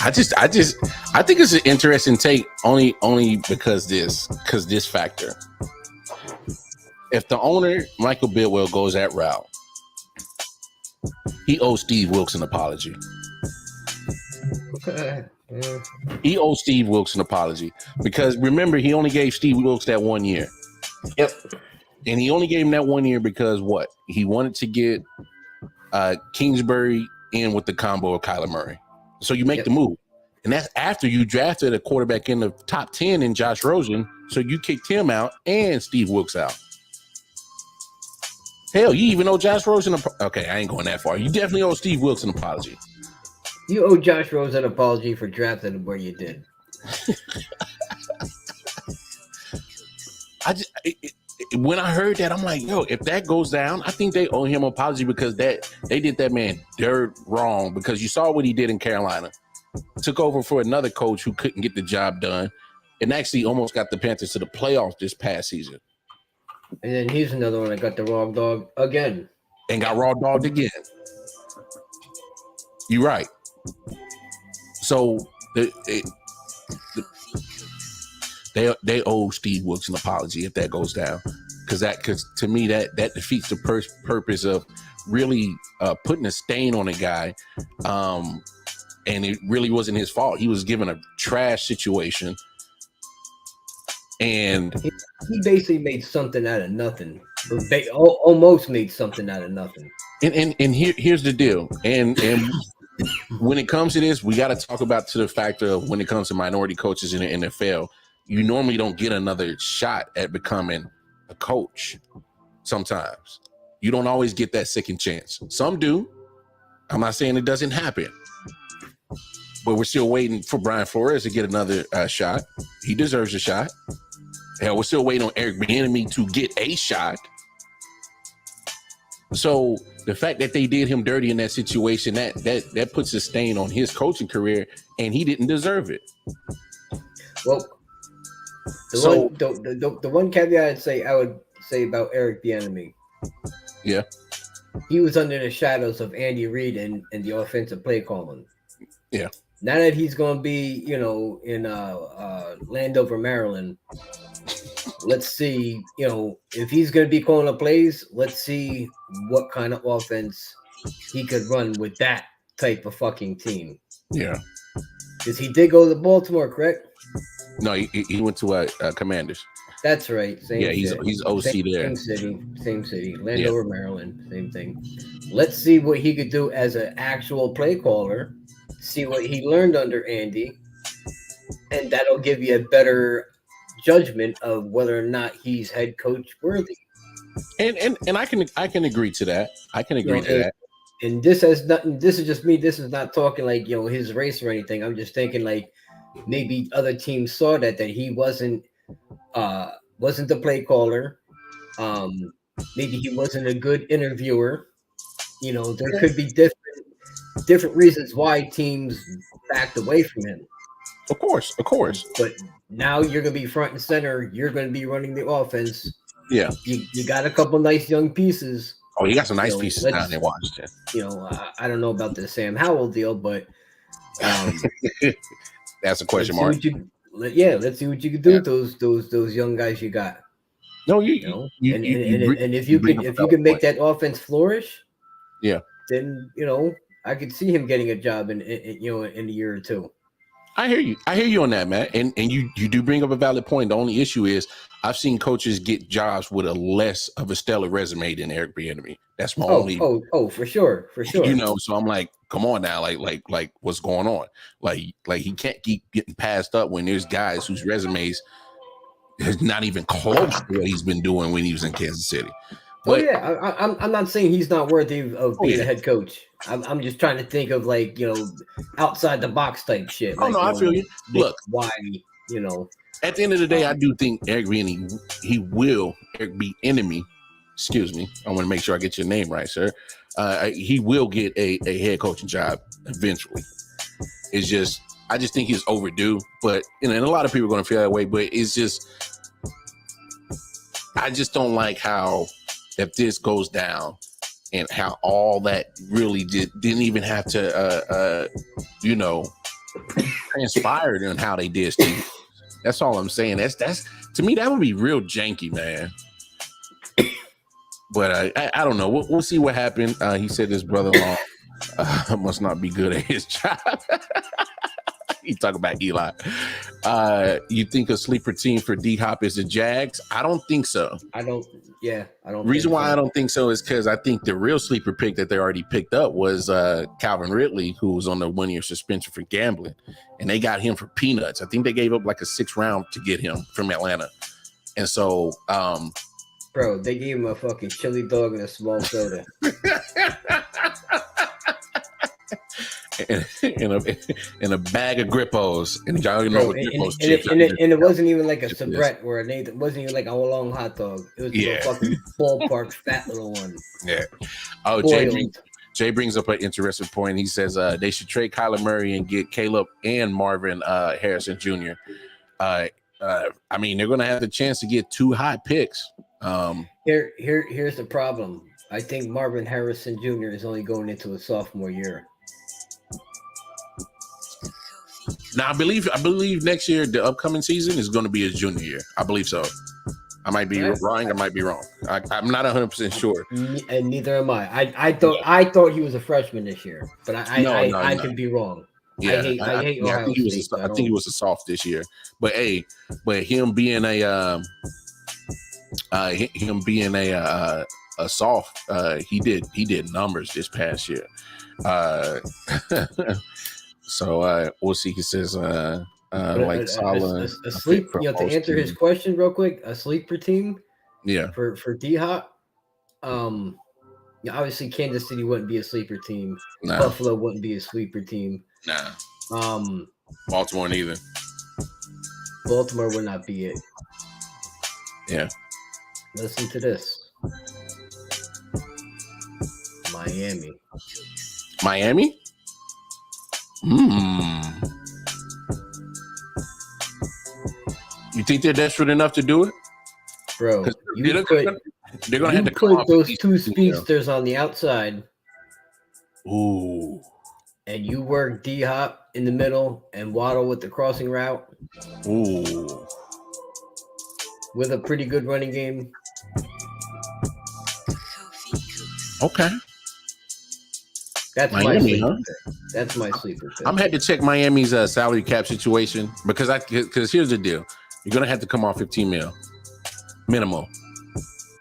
I think it's an interesting take only because this factor. If the owner, Michael Bidwell, goes that route, he owes Steve Wilkes an apology. He owes Steve Wilkes an apology because remember, he only gave Steve Wilkes that 1 year. Yep. And he only gave him that 1 year because what? He wanted to get Kingsbury in with the combo of Kyler Murray. So you make the move. And that's after you drafted a quarterback in the top 10 in Josh Rosen. So you kicked him out and Steve Wilkes out. Hell, you even owe Josh Rosen okay, I ain't going that far. You definitely owe Steve Wilkes an apology. You owe Josh Rosen an apology for drafting him where you did. When I heard that, I'm like, yo, if that goes down, I think they owe him an apology because they did that man dirt wrong because you saw what he did in Carolina. Took over for another coach who couldn't get the job done and actually almost got the Panthers to the playoffs this past season. And then he's another one that got the raw dog again. And got raw dogged again. You're right. So they owe Steve Wilkes an apology if that goes down. Because to me, that defeats the purpose of really putting a stain on a guy. And it really wasn't his fault. He was given a trash situation. And he basically made something out of nothing. Almost made something out of nothing. And here's the deal. And when it comes to this, we got to talk about to the factor of when it comes to minority coaches in the NFL, you normally don't get another shot at becoming a coach. Sometimes you don't always get that second chance. Some do. I'm not saying it doesn't happen. But we're still waiting for Brian Flores to get another shot. He deserves a shot. Hell, we're still waiting on Eric Bieniemy to get a shot. So the fact that they did him dirty in that situation, that puts a stain on his coaching career, and he didn't deserve it. Well, the one caveat I would say about Eric Bieniemy. Yeah. He was under the shadows of Andy Reid and the offensive play calling. Yeah. Now that he's going to be, in Landover, Maryland, let's see, if he's going to be calling the plays, let's see what kind of offense he could run with that type of fucking team. Yeah. Because he did go to Baltimore, correct? No, he went to Commanders. That's right. He's OC there. Same city. Landover, Maryland, same thing. Let's see what he could do as an actual play caller. See what he learned under Andy, and that'll give you a better judgment of whether or not he's head coach worthy. And I can agree to that. I can agree to that. And this has nothing. This is just me. This is not talking like his race or anything. I'm just thinking like maybe other teams saw that he wasn't the play caller. Maybe he wasn't a good interviewer. There could be different reasons why teams backed away from him. Of course. But now you're going to be front and center. You're going to be running the offense. Yeah. You got a couple nice young pieces. Oh, you got some nice pieces down there, Washington. I don't know about the Sam Howell deal, but that's a question mark. Let's see what you can do with those young guys you got. No, if you can make that offense flourish, then I could see him getting a job in a year or two. I hear you on that, man. And you do bring up a valid point. The only issue is I've seen coaches get jobs with a less of a stellar resume than Eric Bieniemy. That's my only. Oh, for sure. So I'm like, come on now, like what's going on? Like he can't keep getting passed up when there's guys whose resumes is not even close to what he's been doing when he was in Kansas City. But, I'm not saying he's not worthy of being a head coach. I'm just trying to think of outside the box type shit. I feel you. Look, why at the end of the day, I do think Eric Bieniemy, Eric Bieniemy. Excuse me. I want to make sure I get your name right, sir. He will get a head coaching job eventually. It's just I just think he's overdue. But and a lot of people are going to feel that way. But it's just I just don't like how if this goes down and how all that really didn't even have to transpired in how they did Steve. That's all I'm saying. That's to me that would be real janky, man. But I don't know. We'll see what happened. He said his brother-in-law must not be good at his job. He talk about Eli. You think a sleeper team for D-Hop is the Jags? I don't think so. I don't. Reason why I don't think so is because I think the real sleeper pick that they already picked up was Calvin Ridley, who was on the 1-year suspension for gambling, and they got him for peanuts. I think they gave up like a 6th round to get him from Atlanta, and so. Bro, they gave him a fucking chili dog and a small soda. and a bag of Grippos. And y'all know what Grippos chips and it wasn't even like a Sabrette or it wasn't even like a long hot dog. It was a fucking ballpark fat little one. Yeah. Oh, Jay brings up an interesting point. He says they should trade Kyler Murray and get Caleb and Marvin Harrison Jr. I mean, they're going to have the chance to get 2 high picks. Here's the problem. I think Marvin Harrison Jr. is only going into a sophomore year. Now, I believe next year, the upcoming season is going to be his junior year. I believe so. I might be wrong. I might be wrong. I'm not 100% sure. And neither am I. I thought he was a freshman this year, but I could be wrong. Yeah, I hate I think he was a soft this year. But him being a soft, he did numbers this past year. So we'll see. He says like Salah. A sleep. To answer his question real quick, a sleeper team. Yeah. For D-Hop. Obviously Kansas City wouldn't be a sleeper team. Nah. Buffalo wouldn't be a sleeper team. Nah. Baltimore neither. Baltimore would not be it. Yeah. Listen to this. Miami? You think they're desperate enough to do it? Bro, they're going to have to put those 2 speedsters on the outside. Ooh. And you work D-Hop in the middle and Waddle with the crossing route. Ooh. With a pretty good running game. Okay. That's Miami, That's my sleeper pick. I'm had to check Miami's salary cap situation because here's the deal. You're going to have to come off 15 mil minimal.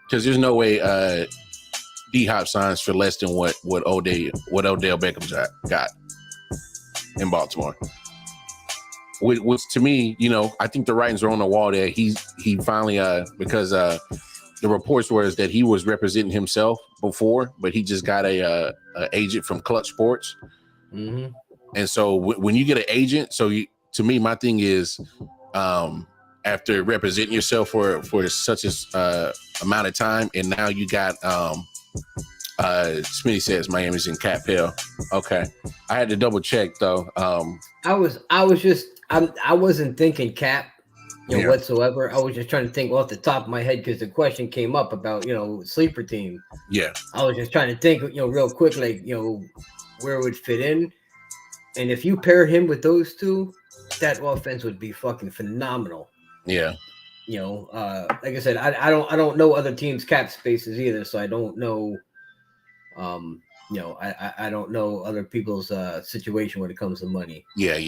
Because there's no way D-Hop signs for less than what Odell Beckham got in Baltimore. Which to me, I think the writings are on the wall there. He finally because the reports were that he was representing himself before, but he just got a agent from Clutch Sports. Mm-hmm. And so when you get an agent, to me, my thing is after representing yourself for such a amount of time, and now you got Smitty says Miami's in cap hell. Okay, I had to double check though. I wasn't thinking cap. Whatsoever. I was just trying to think off the top of my head because the question came up about, sleeper team. Yeah. I was just trying to think, real quick, like, where it would fit in. And if you pair him with those 2, that offense would be fucking phenomenal. Yeah. Like I said, I don't know other teams' cap spaces either, so I don't know. I don't know other people's situation when it comes to money. Yeah.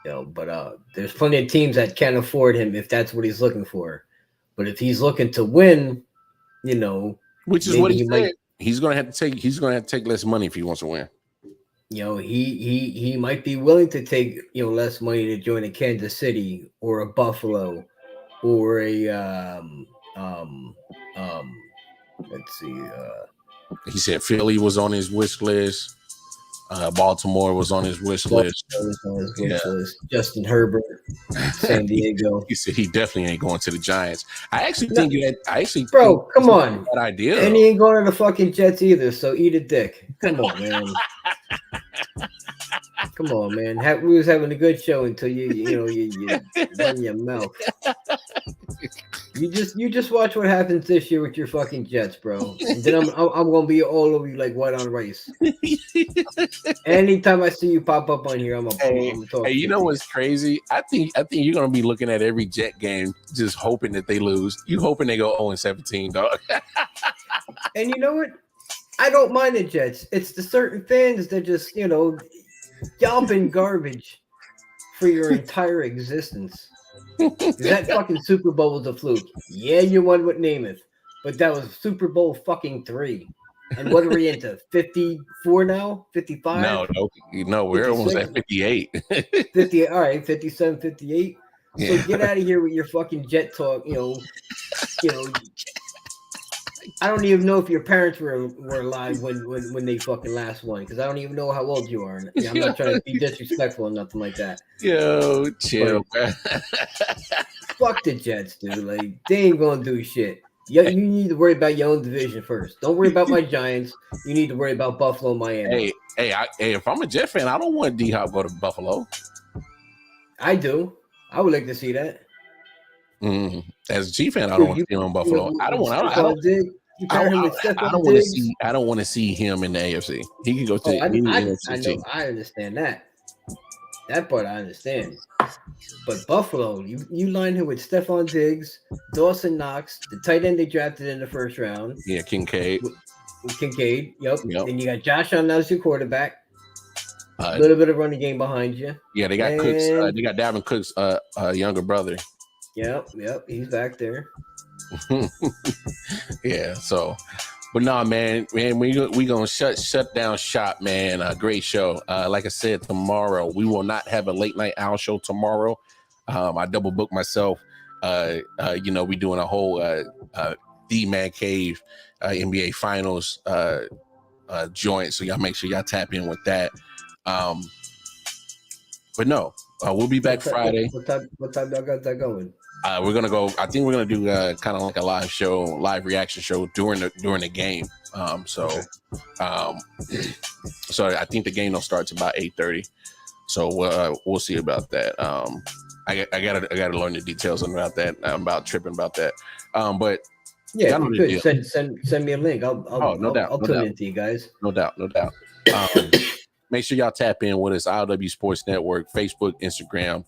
But there's plenty of teams that can't afford him if that's what he's looking for. But if he's looking to win, which is what he said, he's gonna have to take less money if he wants to win. He might be willing to take less money to join a Kansas City or a Buffalo or a let's see. He said Philly was on his wish list. Baltimore was on his wish list. Justin Herbert, San Diego. He said he definitely ain't going to the Giants. I actually think come on. That idea. And he ain't going to the fucking Jets either. So eat a dick. Come on, man. Come on, man. We was having a good show until you run your mouth. You just watch what happens this year with your fucking Jets, bro. And then I'm gonna be all over you like white on rice. Anytime I see you pop up on here, I'm gonna talk. Hey, you shit know to what's crazy? I think you're gonna be looking at every Jet game, just hoping that they lose. You hoping they go 0-17, dog. And you know what? I don't mind the Jets. It's the certain fans that just y'all been garbage for your entire existence. That fucking Super Bowl was a fluke. Yeah, you won with Namath, but that was Super Bowl fucking 3. And what are we into? 54 now? 55? No, we're almost at 58. 58. All right, 57, 58. So get out of here with your fucking Jet talk. I don't even know if your parents were alive when they fucking last won, because I don't even know how old you are. I'm not trying to be disrespectful or nothing like that. Yo, chill, man. Fuck the Jets, dude. Like, they ain't gonna do shit. You need to worry about your own division first. Don't worry about my Giants. You need to worry about Buffalo, Miami. Hey, if I'm a Jet fan, I don't want D-Hop to go to Buffalo. I do. I would like to see that. As a Chief fan, I don't want to see him in Buffalo. I don't want to see him in the AFC. He can go to the NFC. I understand that. That part I understand. But Buffalo, you line him with Stephon Diggs, Dawson Knox, the tight end they drafted in the first round. Yeah, Kincaid. Yep. Then you got Josh Allen as your quarterback. A little bit of running game behind you. Yeah, they got Cooks. They got Dalvin Cook's younger brother. Yep. He's back there. Yeah. So, but nah, man, we gonna shut down shop, man. Great show. Like I said, tomorrow we will not have a late night owl show tomorrow. I double booked myself. We doing a whole D-Man Cave NBA Finals joint, so y'all make sure y'all tap in with that. But no, we'll be back Friday. What time y'all got that going? We're gonna go. I think we're gonna do kind of like a live reaction show during the game. So I think the game starts about 8:30. So we'll see about that. I gotta learn the details about that. I'm about tripping about that. But yeah, you could send me a link. I'll tune into you guys. No doubt. Make sure y'all tap in with us. I.O.W. Sports Network, Facebook, Instagram.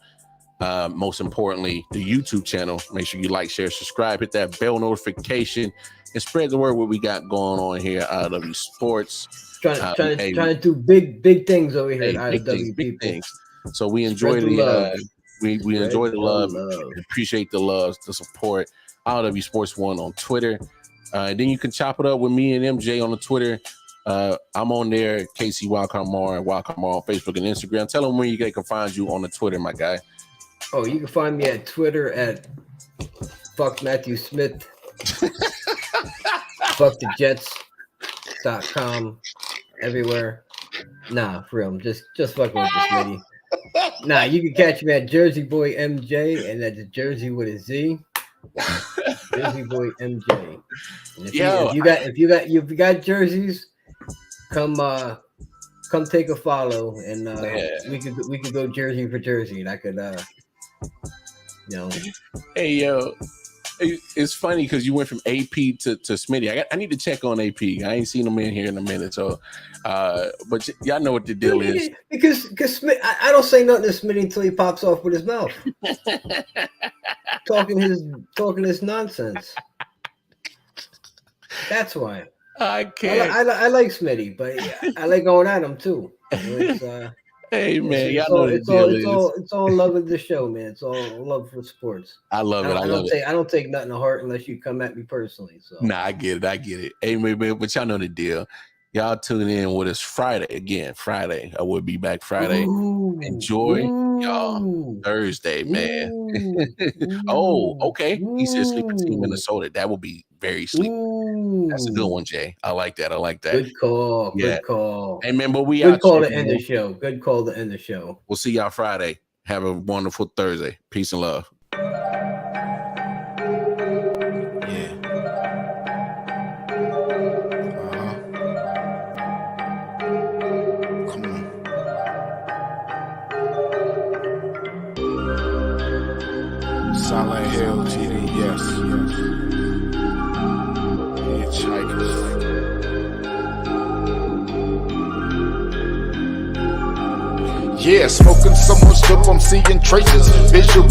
Most importantly, the YouTube channel. Make sure you like, share, subscribe, hit that bell notification, and spread the word what we got going on here at I.O.W. Sports. Trying to do big things over here at I.O.W. Big things. So we enjoy the love. We enjoy the love. Appreciate the love, the support. I.O.W. Sports 1 on Twitter. Then you can chop it up with me and MJ on the Twitter. I'm on there, KC Wildcard Mar and Wildcard Mar on Facebook and Instagram. Tell them where they can find you on the Twitter, my guy. Oh, you can find me at Twitter at Fuck Matthew Smith. FuckTheJets.com. Everywhere. Nah, for real. I'm just fucking with this lady. Nah, you can catch me at Jersey Boy MJ, and that's Jersey with a Z. Jersey Boy MJ. And if you got jerseys, come take a follow, and we could go jersey for jersey, and I could Hey yo, it's funny because you went from AP to Smitty. I need to check on AP. I ain't seen him in here in a minute, so but y'all know what the deal is. Because Smith, I don't say nothing to Smitty until he pops off with his mouth, talking his nonsense. That's why. I can't. I like Smitty, but I like going at him too. Hey man, it's all love of the show, man. It's all love for sports. I love it. I don't take nothing to heart unless you come at me personally. So I get it. Hey man, but y'all know the deal. Y'all tune in with us Friday again. Friday, I will be back Friday. Enjoy y'all Thursday, man. Oh, okay. He said Sleeping Team Minnesota. That will be very sleepy. That's a good one, Jay. I like that. Good call. Yeah. Good call. Hey man, but good call to end the show. Good call to end the show. We'll see y'all Friday. Have a wonderful Thursday. Peace and love. Silent Hill, TD, yes. Hitchhikers. Yeah, smoking so much dope, I'm seeing traces. Visual